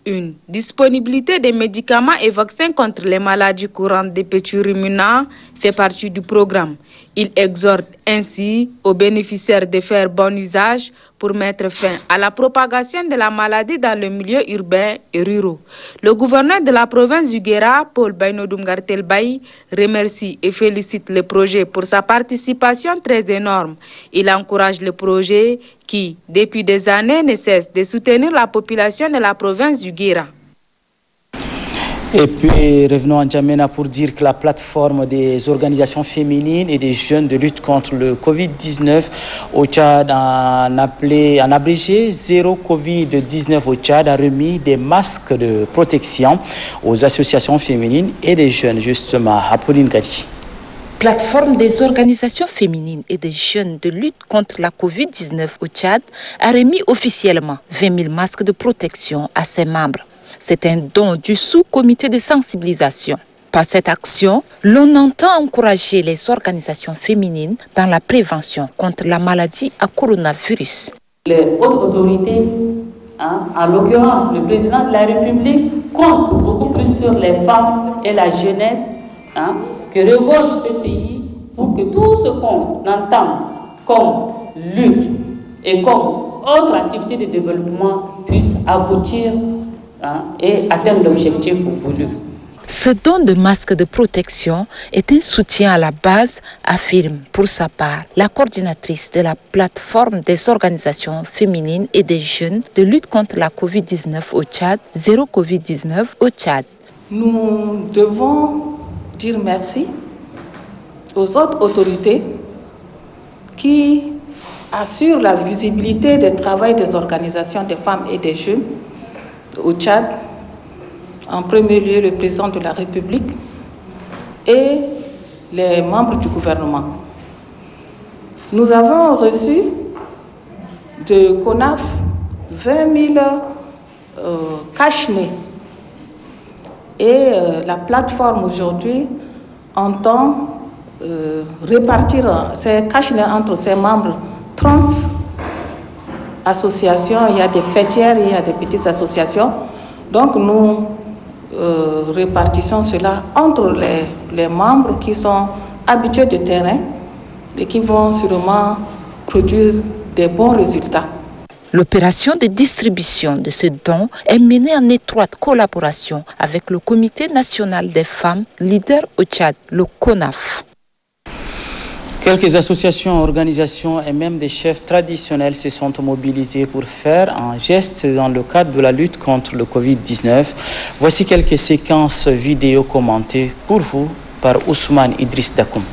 Une disponibilité des médicaments et vaccins contre les maladies courantes des petits ruminants fait partie du programme. Il exhorte ainsi aux bénéficiaires de faire bon usage pour mettre fin à la propagation de la maladie dans le milieu urbain et rural. Le gouverneur de la province du Guéra, Paul Bainodoum Gartelbaï, remercie et félicite le projet pour sa participation très énorme. Il encourage le projet qui, depuis des années, ne cesse de soutenir la population de la province du Guéra. Et puis revenons en Djamena pour dire que la plateforme des organisations féminines et des jeunes de lutte contre le Covid-19 au Tchad, en abrégé Zéro Covid-19 au Tchad, a remis des masques de protection aux associations féminines et des jeunes, justement. Apolline Gadi. Plateforme des organisations féminines et des jeunes de lutte contre la Covid-19 au Tchad a remis officiellement 20 000 masques de protection à ses membres. C'est un don du sous-comité de sensibilisation. Par cette action, l'on entend encourager les organisations féminines dans la prévention contre la maladie à coronavirus. Les hautes autorités, en l'occurrence le président de la République, comptent beaucoup plus sur les femmes et la jeunesse que regorge ce pays pour que tout ce qu'on entend comme lutte et comme autre activité de développement puisse aboutir et atteindre l'objectif voulu. Ce don de masques de protection est un soutien à la base, affirme pour sa part la coordinatrice de la plateforme des organisations féminines et des jeunes de lutte contre la Covid-19 au Tchad, Zéro Covid-19 au Tchad. Nous devons dire merci aux autres autorités qui assurent la visibilité du travail des organisations des femmes et des jeunes au Tchad, en premier lieu le président de la République et les membres du gouvernement. Nous avons reçu de CONAF 20 000 cache-nez et la plateforme aujourd'hui entend répartir ces cache-nez entre ses membres 30 associations, il y a des fêtières, il y a des petites associations. Donc nous répartissons cela entre les membres qui sont habitués de terrain et qui vont sûrement produire des bons résultats. L'opération de distribution de ce don est menée en étroite collaboration avec le Comité national des femmes leaders au Tchad, le CONAF. Quelques associations, organisations et même des chefs traditionnels se sont mobilisés pour faire un geste dans le cadre de la lutte contre le Covid-19. Voici quelques séquences vidéo commentées pour vous par Ousmane Idriss Dakoum.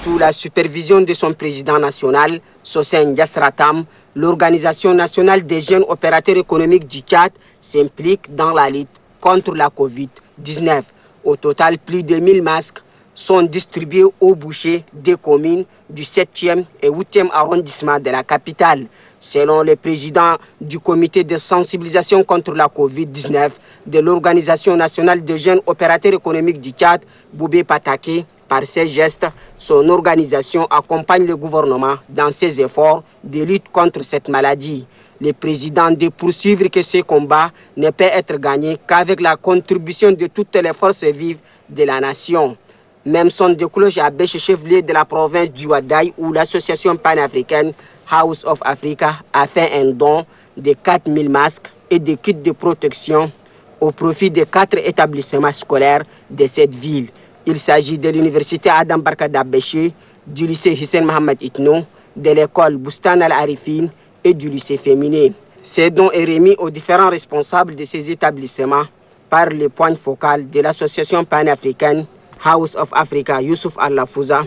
Sous la supervision de son président national, Sosen Yassratam, l'Organisation nationale des jeunes opérateurs économiques du Tchad s'implique dans la lutte contre la Covid-19. Au total, plus de 1000 masques sont distribués aux bouchers des communes du 7e et 8e arrondissement de la capitale. Selon le président du comité de sensibilisation contre la Covid-19 de l'Organisation nationale des jeunes opérateurs économiques du Tchad, Boubé Patake, par ces gestes, son organisation accompagne le gouvernement dans ses efforts de lutte contre cette maladie. Le président de poursuivre que ce combat ne peut être gagné qu'avec la contribution de toutes les forces vives de la nation. Même son de cloche à Béche, chef-lieu de la province du Ouadaï, où l'association panafricaine House of Africa a fait un don de 4000 masques et de kits de protection au profit de 4 établissements scolaires de cette ville. Il s'agit de l'université Adam Barka d'Abéché, du lycée Hissène Mohamed Itno, de l'école Boustan Al-Arifine et du lycée féminin. Ces dons est remis aux différents responsables de ces établissements par le point focal de l'association panafricaine House of Africa, Youssouf Al-Lafouza,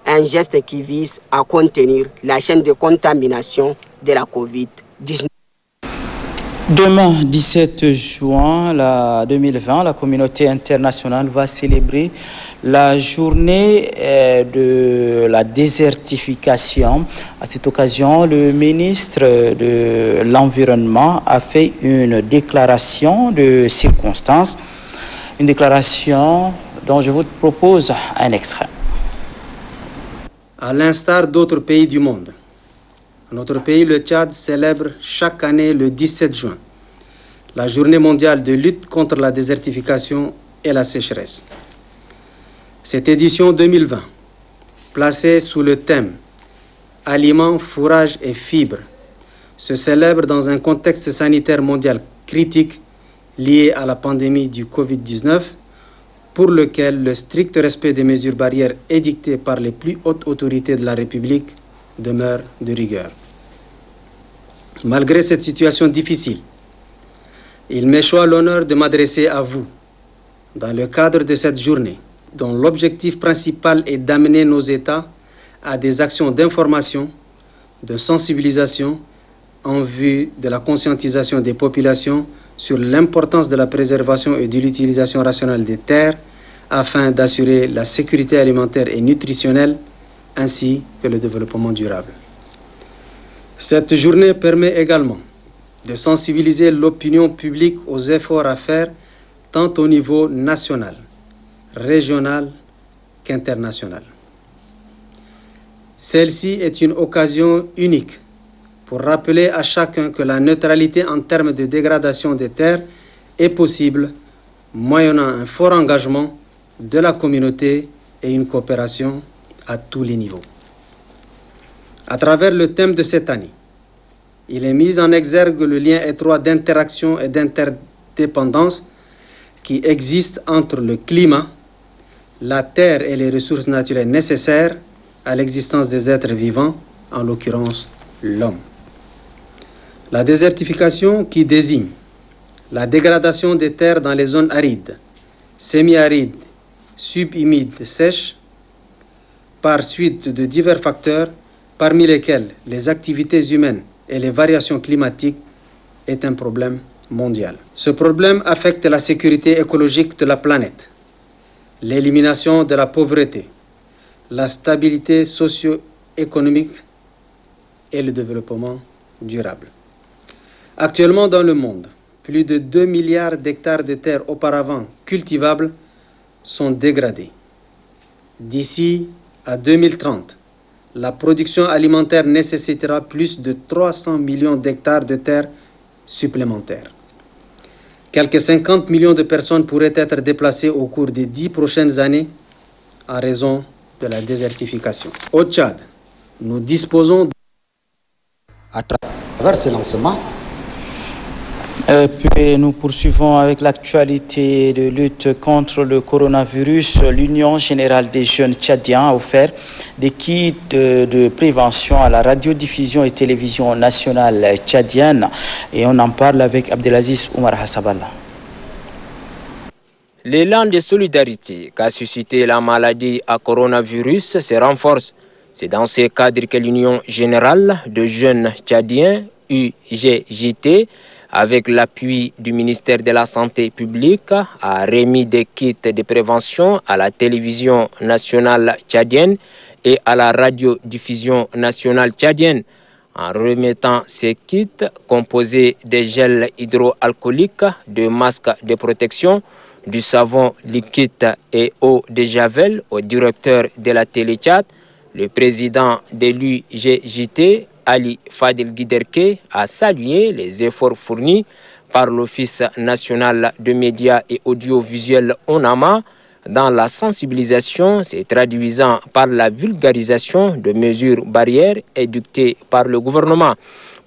un geste qui vise à contenir la chaîne de contamination de la Covid-19. Demain, 17 juin 2020, la communauté internationale va célébrer la journée de la désertification. À cette occasion, le ministre de l'Environnement a fait une déclaration de circonstance, une déclaration dont je vous propose un extrait. À l'instar d'autres pays du monde, notre pays, le Tchad, célèbre chaque année le 17 juin la journée mondiale de lutte contre la désertification et la sécheresse. Cette édition 2020, placée sous le thème « Aliments, fourrages et fibres », se célèbre dans un contexte sanitaire mondial critique lié à la pandémie du Covid-19, pour lequel le strict respect des mesures barrières édictées par les plus hautes autorités de la République demeure de rigueur. Malgré cette situation difficile, il m'échoit l'honneur de m'adresser à vous dans le cadre de cette journée, dont l'objectif principal est d'amener nos États à des actions d'information, de sensibilisation en vue de la conscientisation des populations sur l'importance de la préservation et de l'utilisation rationnelle des terres afin d'assurer la sécurité alimentaire et nutritionnelle ainsi que le développement durable. Cette journée permet également de sensibiliser l'opinion publique aux efforts à faire tant au niveau national, régional qu'international. Celle-ci est une occasion unique pour rappeler à chacun que la neutralité en termes de dégradation des terres est possible moyennant un fort engagement de la communauté et une coopération à tous les niveaux. À travers le thème de cette année, il est mis en exergue le lien étroit d'interaction et d'interdépendance qui existe entre le climat, la terre et les ressources naturelles nécessaires à l'existence des êtres vivants, en l'occurrence l'homme. La désertification qui désigne la dégradation des terres dans les zones arides, semi-arides, subhumides, sèches, par suite de divers facteurs, parmi lesquels les activités humaines et les variations climatiques, est un problème mondial. Ce problème affecte la sécurité écologique de la planète, l'élimination de la pauvreté, la stabilité socio-économique et le développement durable. Actuellement dans le monde, plus de 2 milliards d'hectares de terres auparavant cultivables sont dégradés. D'ici à 2030, la production alimentaire nécessitera plus de 300 millions d'hectares de terres supplémentaires. Quelques 50 millions de personnes pourraient être déplacées au cours des 10 prochaines années en raison de la désertification. Au Tchad, nous disposons à travers ce lancement Puis nous poursuivons avec l'actualité de lutte contre le coronavirus. L'Union générale des jeunes tchadiens a offert des kits de prévention à la radiodiffusion et télévision nationale tchadienne. Et on en parle avec Abdelaziz Oumar Hassaballa. L'élan de solidarité qu'a suscité la maladie à coronavirus se renforce. C'est dans ce cadre que l'Union générale de jeunes tchadiens, UGJT, avec l'appui du ministère de la Santé publique, a remis des kits de prévention à la télévision nationale tchadienne et à la radiodiffusion nationale tchadienne. En remettant ces kits composés de gel hydroalcoolique, de masques de protection, du savon liquide et eau de javel au directeur de la télé Tchad, le président de l'UGJT, Ali Fadel Guiderke, a salué les efforts fournis par l'Office national de médias et audiovisuels ONAMA dans la sensibilisation, se traduisant par la vulgarisation de mesures barrières édictées par le gouvernement.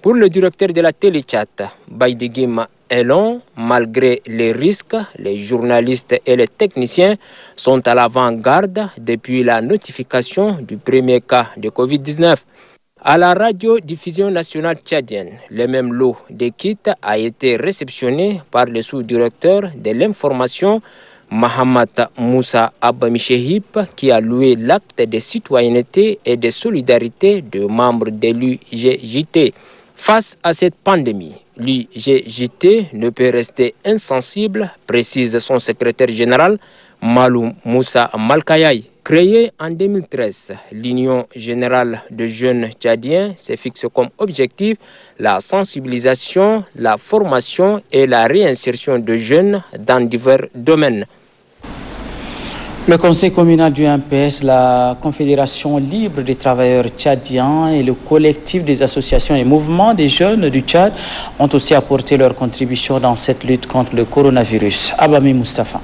Pour le directeur de la télé Tchad, Baïdegim Elon, malgré les risques, les journalistes et les techniciens sont à l'avant-garde depuis la notification du premier cas de Covid-19. À la radiodiffusion nationale tchadienne, le même lot de kits a été réceptionné par le sous-directeur de l'information, Mahamat Moussa Abamishehip, qui a loué l'acte de citoyenneté et de solidarité de membres de l'UGJT. Face à cette pandémie, l'UGJT ne peut rester insensible, précise son secrétaire général, Malou Moussa Malkayaï. Créée en 2013, l'Union générale de jeunes tchadiens se fixe comme objectif la sensibilisation, la formation et la réinsertion de jeunes dans divers domaines. Le conseil communal du MPS, la Confédération libre des travailleurs tchadiens et le collectif des associations et mouvements des jeunes du Tchad ont aussi apporté leur contribution dans cette lutte contre le coronavirus. Abami Mustafa.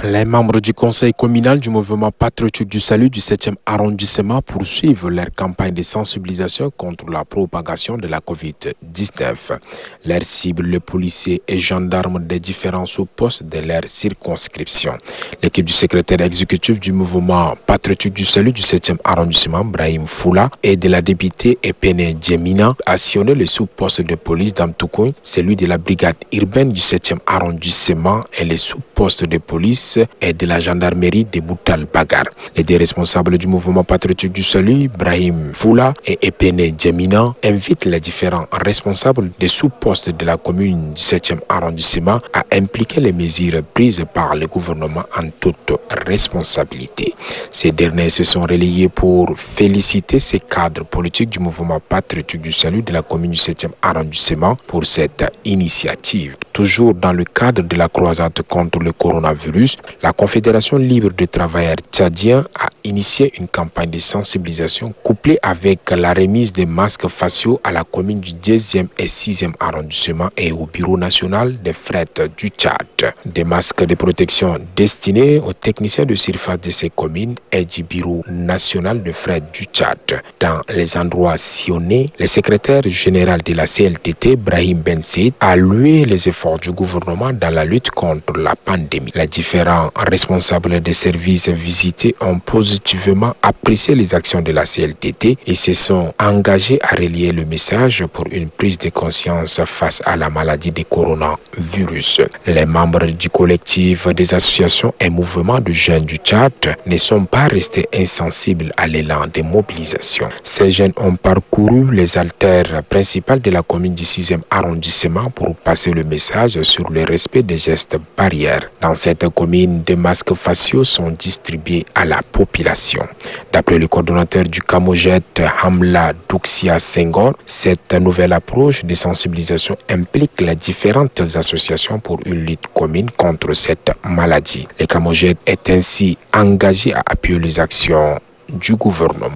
Les membres du conseil communal du mouvement patriotique du salut du 7e arrondissement poursuivent leur campagne de sensibilisation contre la propagation de la Covid-19. Leur cible, les policiers et gendarmes des différents sous-postes de leur circonscription. L'équipe du secrétaire exécutif du mouvement patriotique du salut du 7e arrondissement, Brahim Foula, et de la députée Epene Djemina a sillonné le sous-poste de police d'Amtoukoun, celui de la brigade urbaine du 7e arrondissement et les sous-postes de police et de la gendarmerie de Boutal Bagar. Les deux responsables du mouvement patriotique du salut, Brahim Foula et Epene Djemina, invitent les différents responsables des sous-postes de la commune du 7e arrondissement à impliquer les mesures prises par le gouvernement en toute responsabilité. Ces derniers se sont relayés pour féliciter ces cadres politiques du mouvement patriotique du salut de la commune du 7e arrondissement pour cette initiative. Toujours dans le cadre de la croisade contre le coronavirus, la Confédération libre des travailleurs tchadiens a initié une campagne de sensibilisation couplée avec la remise des masques faciaux à la commune du 10e et 6e arrondissement et au Bureau national des fret du Tchad. Des masques de protection destinés aux techniciens de surface de ces communes et du Bureau national de fret du Tchad. Dans les endroits sillonnés, le secrétaire général de la CLTT, Brahim Ben Said, a loué les efforts du gouvernement dans la lutte contre la pandémie. Les différents responsables des services visités ont positivement apprécié les actions de la CLTT et se sont engagés à relayer le message pour une prise de conscience face à la maladie du coronavirus. Les membres du collectif des associations et mouvements de jeunes du Tchad ne sont pas restés insensibles à l'élan de mobilisation. Ces jeunes ont parcouru les artères principales de la commune du 6e arrondissement pour passer le message sur le respect des gestes barrières. Dans cette commune, des masques faciaux sont distribués à la population. D'après le coordonnateur du Camojet, Hamla Duxia Senghor, cette nouvelle approche de sensibilisation implique les différentes associations pour une lutte commune contre cette maladie. Le Camojet est ainsi engagé à appuyer les actions du gouvernement.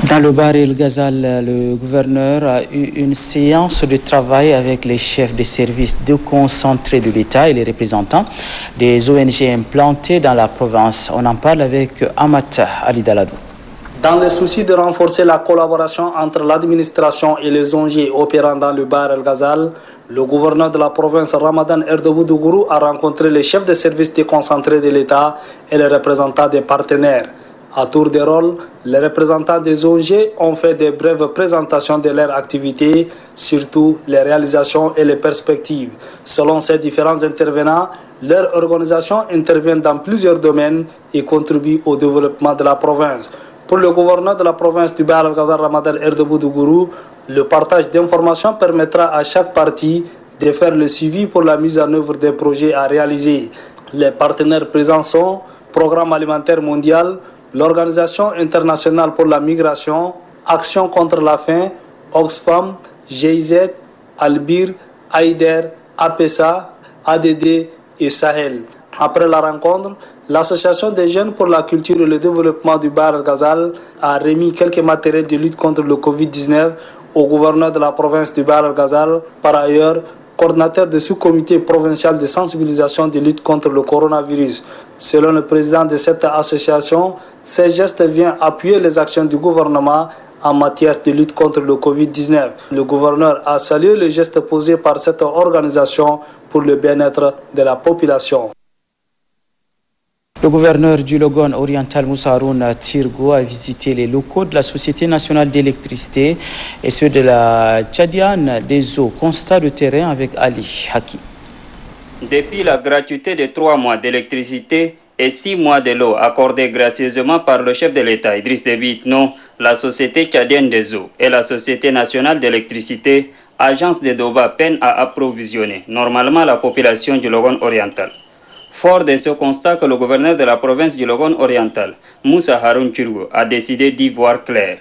Dans le Bahr El Ghazal, le gouverneur a eu une séance de travail avec les chefs des services déconcentrés de l'État et les représentants des ONG implantées dans la province. On en parle avec Amat Ali Daladou. Dans le souci de renforcer la collaboration entre l'administration et les ONG opérant dans le Bahr El Ghazal, le gouverneur de la province Ramadan Erdebou Dougourou a rencontré les chefs de services déconcentrés de l'État et les représentants des partenaires. À tour de rôle, les représentants des ONG ont fait des brèves présentations de leurs activités, surtout les réalisations et les perspectives. Selon ces différents intervenants, leur organisation intervient dans plusieurs domaines et contribue au développement de la province. Pour le gouverneur de la province du Bahr El Ghazal Ramadan Erdebou Dougourou, le partage d'informations permettra à chaque partie de faire le suivi pour la mise en œuvre des projets à réaliser. Les partenaires présents sont Programme alimentaire mondial, l'Organisation internationale pour la migration, Action contre la faim, Oxfam, GIZ, Albir, AIDER, APESA, ADD et Sahel. Après la rencontre, l'Association des jeunes pour la culture et le développement du Bahr El Ghazal a remis quelques matériels de lutte contre le Covid-19 au gouverneur de la province du Bahr El Ghazal. Par ailleurs, coordinateur du sous-comité provincial de sensibilisation de lutte contre le coronavirus. Selon le président de cette association, ces gestes viennent appuyer les actions du gouvernement en matière de lutte contre le Covid-19. Le gouverneur a salué les gestes posés par cette organisation pour le bien-être de la population. Le gouverneur du Logone oriental Moussa Haroun Tirgo a visité les locaux de la Société nationale d'électricité et ceux de la Tchadiane des eaux. Constat de terrain avec Ali Haki. Depuis la gratuité de 3 mois d'électricité et 6 mois de l'eau accordés gracieusement par le chef de l'État Idriss Déby Itno, la Société tchadienne des eaux et la Société nationale d'électricité, agence de Doba, peinent à approvisionner normalement la population du Logone oriental. Fort de ce constat que le gouverneur de la province du Logone oriental, Moussa Haroun Tirgo, a décidé d'y voir clair.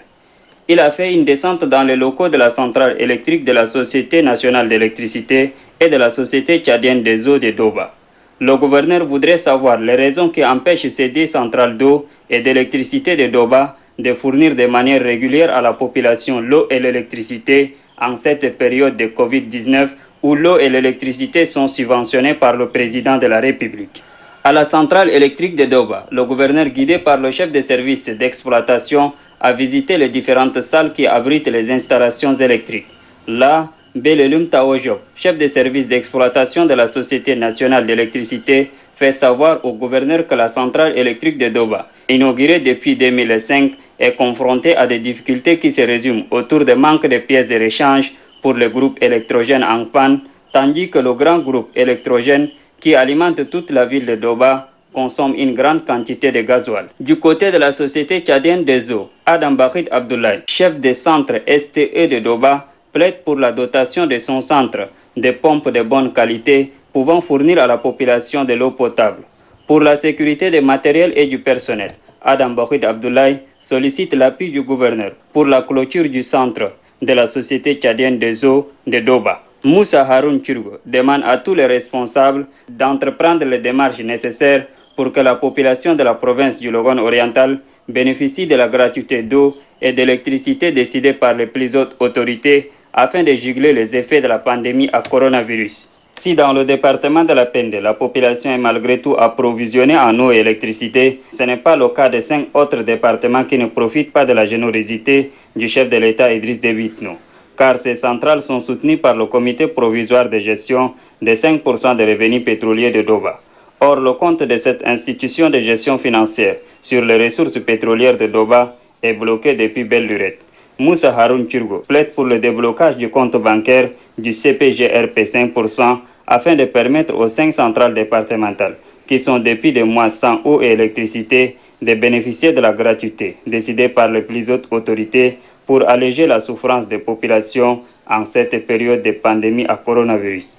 Il a fait une descente dans les locaux de la centrale électrique de la Société nationale d'électricité et de la Société tchadienne des eaux de Doba. Le gouverneur voudrait savoir les raisons qui empêchent ces 2 centrales d'eau et d'électricité de Doba de fournir de manière régulière à la population l'eau et l'électricité en cette période de Covid-19 où l'eau et l'électricité sont subventionnés par le président de la République. À la centrale électrique de Doba, le gouverneur guidé par le chef de service d'exploitation a visité les différentes salles qui abritent les installations électriques. Là, Belelum Taojob, chef de service d'exploitation de la Société nationale d'électricité, fait savoir au gouverneur que la centrale électrique de Doba, inaugurée depuis 2005, est confrontée à des difficultés qui se résument autour du manque de pièces de rechange pour le groupe électrogène en panne, tandis que le grand groupe électrogène qui alimente toute la ville de Doba consomme une grande quantité de gasoil. Du côté de la Société tchadienne des eaux, Adam Bahid Abdoulaye, chef des centres STE de Doba, plaide pour la dotation de son centre de pompes de bonne qualité pouvant fournir à la population de l'eau potable. Pour la sécurité des matériels et du personnel, Adam Bahid Abdoulaye sollicite l'appui du gouverneur pour la clôture du centre de la Société tchadienne des eaux de Doba. Moussa Haroun Tirgo demande à tous les responsables d'entreprendre les démarches nécessaires pour que la population de la province du Logone oriental bénéficie de la gratuité d'eau et d'électricité décidée par les plus hautes autorités afin de juguler les effets de la pandémie à coronavirus. Si dans le département de la Pende, la population est malgré tout approvisionnée en eau et électricité, ce n'est pas le cas de 5 autres départements qui ne profitent pas de la générosité du chef de l'État Idriss Déby Itno, car ces centrales sont soutenues par le comité provisoire de gestion des 5% des revenus pétroliers de Doba. Or, le compte de cette institution de gestion financière sur les ressources pétrolières de Doba est bloqué depuis belle lurette. Moussa Haroun Tirgo plaide pour le déblocage du compte bancaire du CPGRP 5% afin de permettre aux 5 centrales départementales, qui sont depuis des mois sans eau et électricité, de bénéficier de la gratuité décidée par les plus hautes autorités pour alléger la souffrance des populations en cette période de pandémie à coronavirus.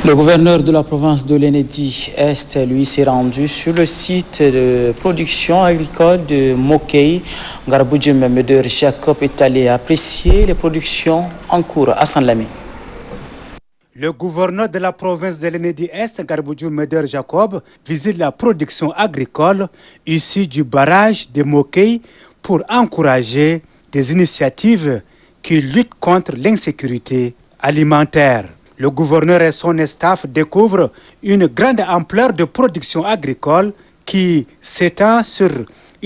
Le gouverneur de la province de l'Enedi Est, lui, s'est rendu sur le site de production agricole de Mokei. Garboudjem Meder Jacob est allé apprécier les productions en cours à Saint-Lamy. Le gouverneur de la province de l'Enedi Est, Garboudjem Meder Jacob, visite la production agricole issue du barrage de Mokei pour encourager des initiatives qui luttent contre l'insécurité alimentaire. Le gouverneur et son staff découvrent une grande ampleur de production agricole qui s'étend sur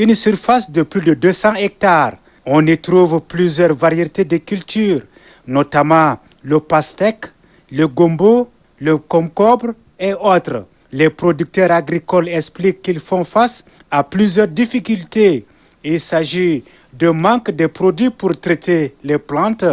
une surface de plus de 200 hectares. On y trouve plusieurs variétés de cultures, notamment le pastèque, le gombo, le concombre et autres. Les producteurs agricoles expliquent qu'ils font face à plusieurs difficultés. Il s'agit de manque de produits pour traiter les plantes,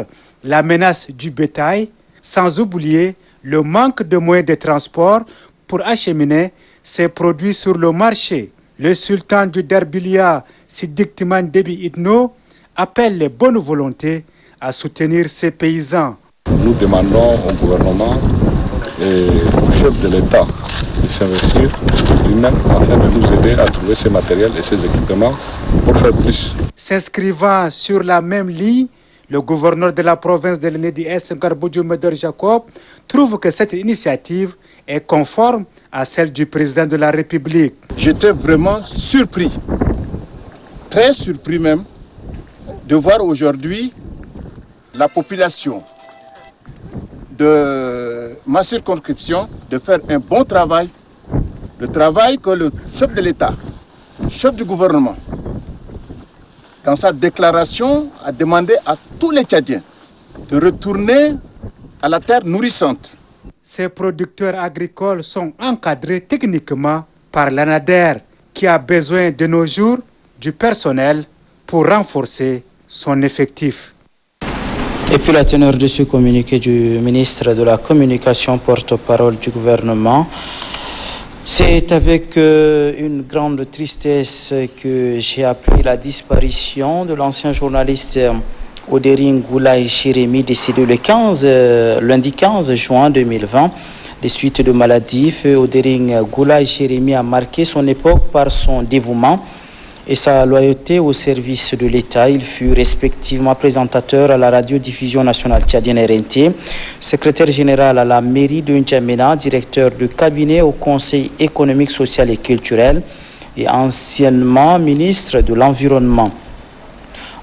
la menace du bétail, sans oublier le manque de moyens de transport pour acheminer ces produits sur le marché. Le sultan du Derbilia, Siddiq Timan Déby Itno, appelle les bonnes volontés à soutenir ces paysans. Nous demandons au gouvernement et au chef de l'État de s'investir lui-même afin de nous aider à trouver ces matériels et ces équipements pour faire plus. S'inscrivant sur la même ligne, le gouverneur de la province de l'Enedi-Est, Garbodjo Meder Jacob, trouve que cette initiative est conforme à celle du président de la République. J'étais vraiment surpris, très surpris même, de voir aujourd'hui la population de ma circonscription de faire un bon travail, le travail que le chef de l'État, chef du gouvernement, dans sa déclaration, a demandé à tous les Tchadiens de retourner à la terre nourrissante. Ces producteurs agricoles sont encadrés techniquement par l'ANADER, qui a besoin de nos jours du personnel pour renforcer son effectif. Et puis la teneur de ce communiqué du ministre de la Communication, porte-parole du gouvernement, c'est avec une grande tristesse que j'ai appris la disparition de l'ancien journaliste Odering Goulaye Chiremi, décédé lundi 15 juin 2020. Des suites de maladie, Odering Goulaye Chiremi a marqué son époque par son dévouement et sa loyauté au service de l'État. Il fut respectivement présentateur à la radiodiffusion nationale tchadienne RNT, secrétaire général à la mairie de N'Djamena, directeur de cabinet au Conseil économique, social et culturel et anciennement ministre de l'Environnement.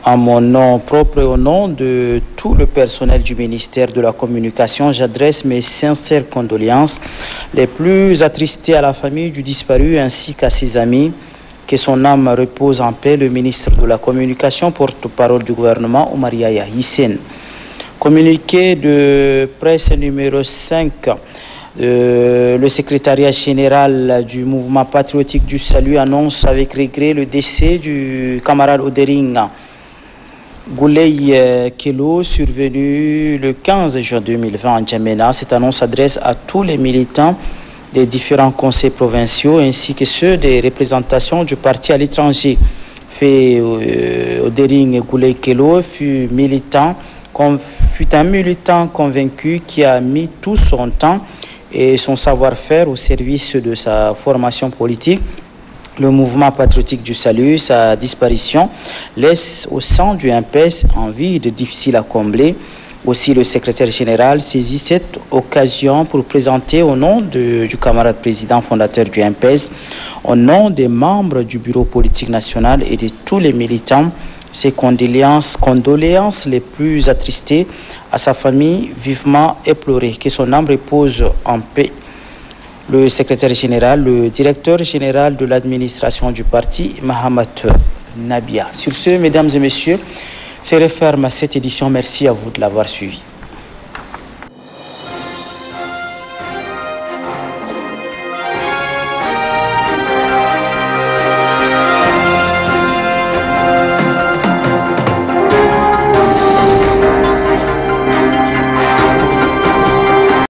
En mon nom propre et au nom de tout le personnel du ministère de la Communication, j'adresse mes sincères condoléances les plus attristées à la famille du disparu ainsi qu'à ses amis. Que son âme repose en paix, le ministre de la Communication, porte-parole du gouvernement, Oumar Yahya Hissène. Communiqué de presse numéro 5, le secrétariat général du mouvement patriotique du salut annonce avec regret le décès du camarade Odering Goulaye Kelo, survenu le 15 juin 2020 en N'Djamena. Cette annonce s'adresse à tous les militants des différents conseils provinciaux ainsi que ceux des représentations du parti à l'étranger. Odering Goulaye Kelo fut un militant convaincu qui a mis tout son temps et son savoir-faire au service de sa formation politique. Le mouvement patriotique du salut, sa disparition laisse au sein du MPS un vide difficile à combler. Aussi, le secrétaire général saisit cette occasion pour présenter au nom du camarade président fondateur du MPS, au nom des membres du bureau politique national et de tous les militants, ses condoléances les plus attristées à sa famille vivement éplorée. Que son âme repose en paix. Le secrétaire général, le directeur général de l'administration du parti, Mahamat Nabia. Sur ce, mesdames et messieurs, c'est referme à cette édition. Merci à vous de l'avoir suivi.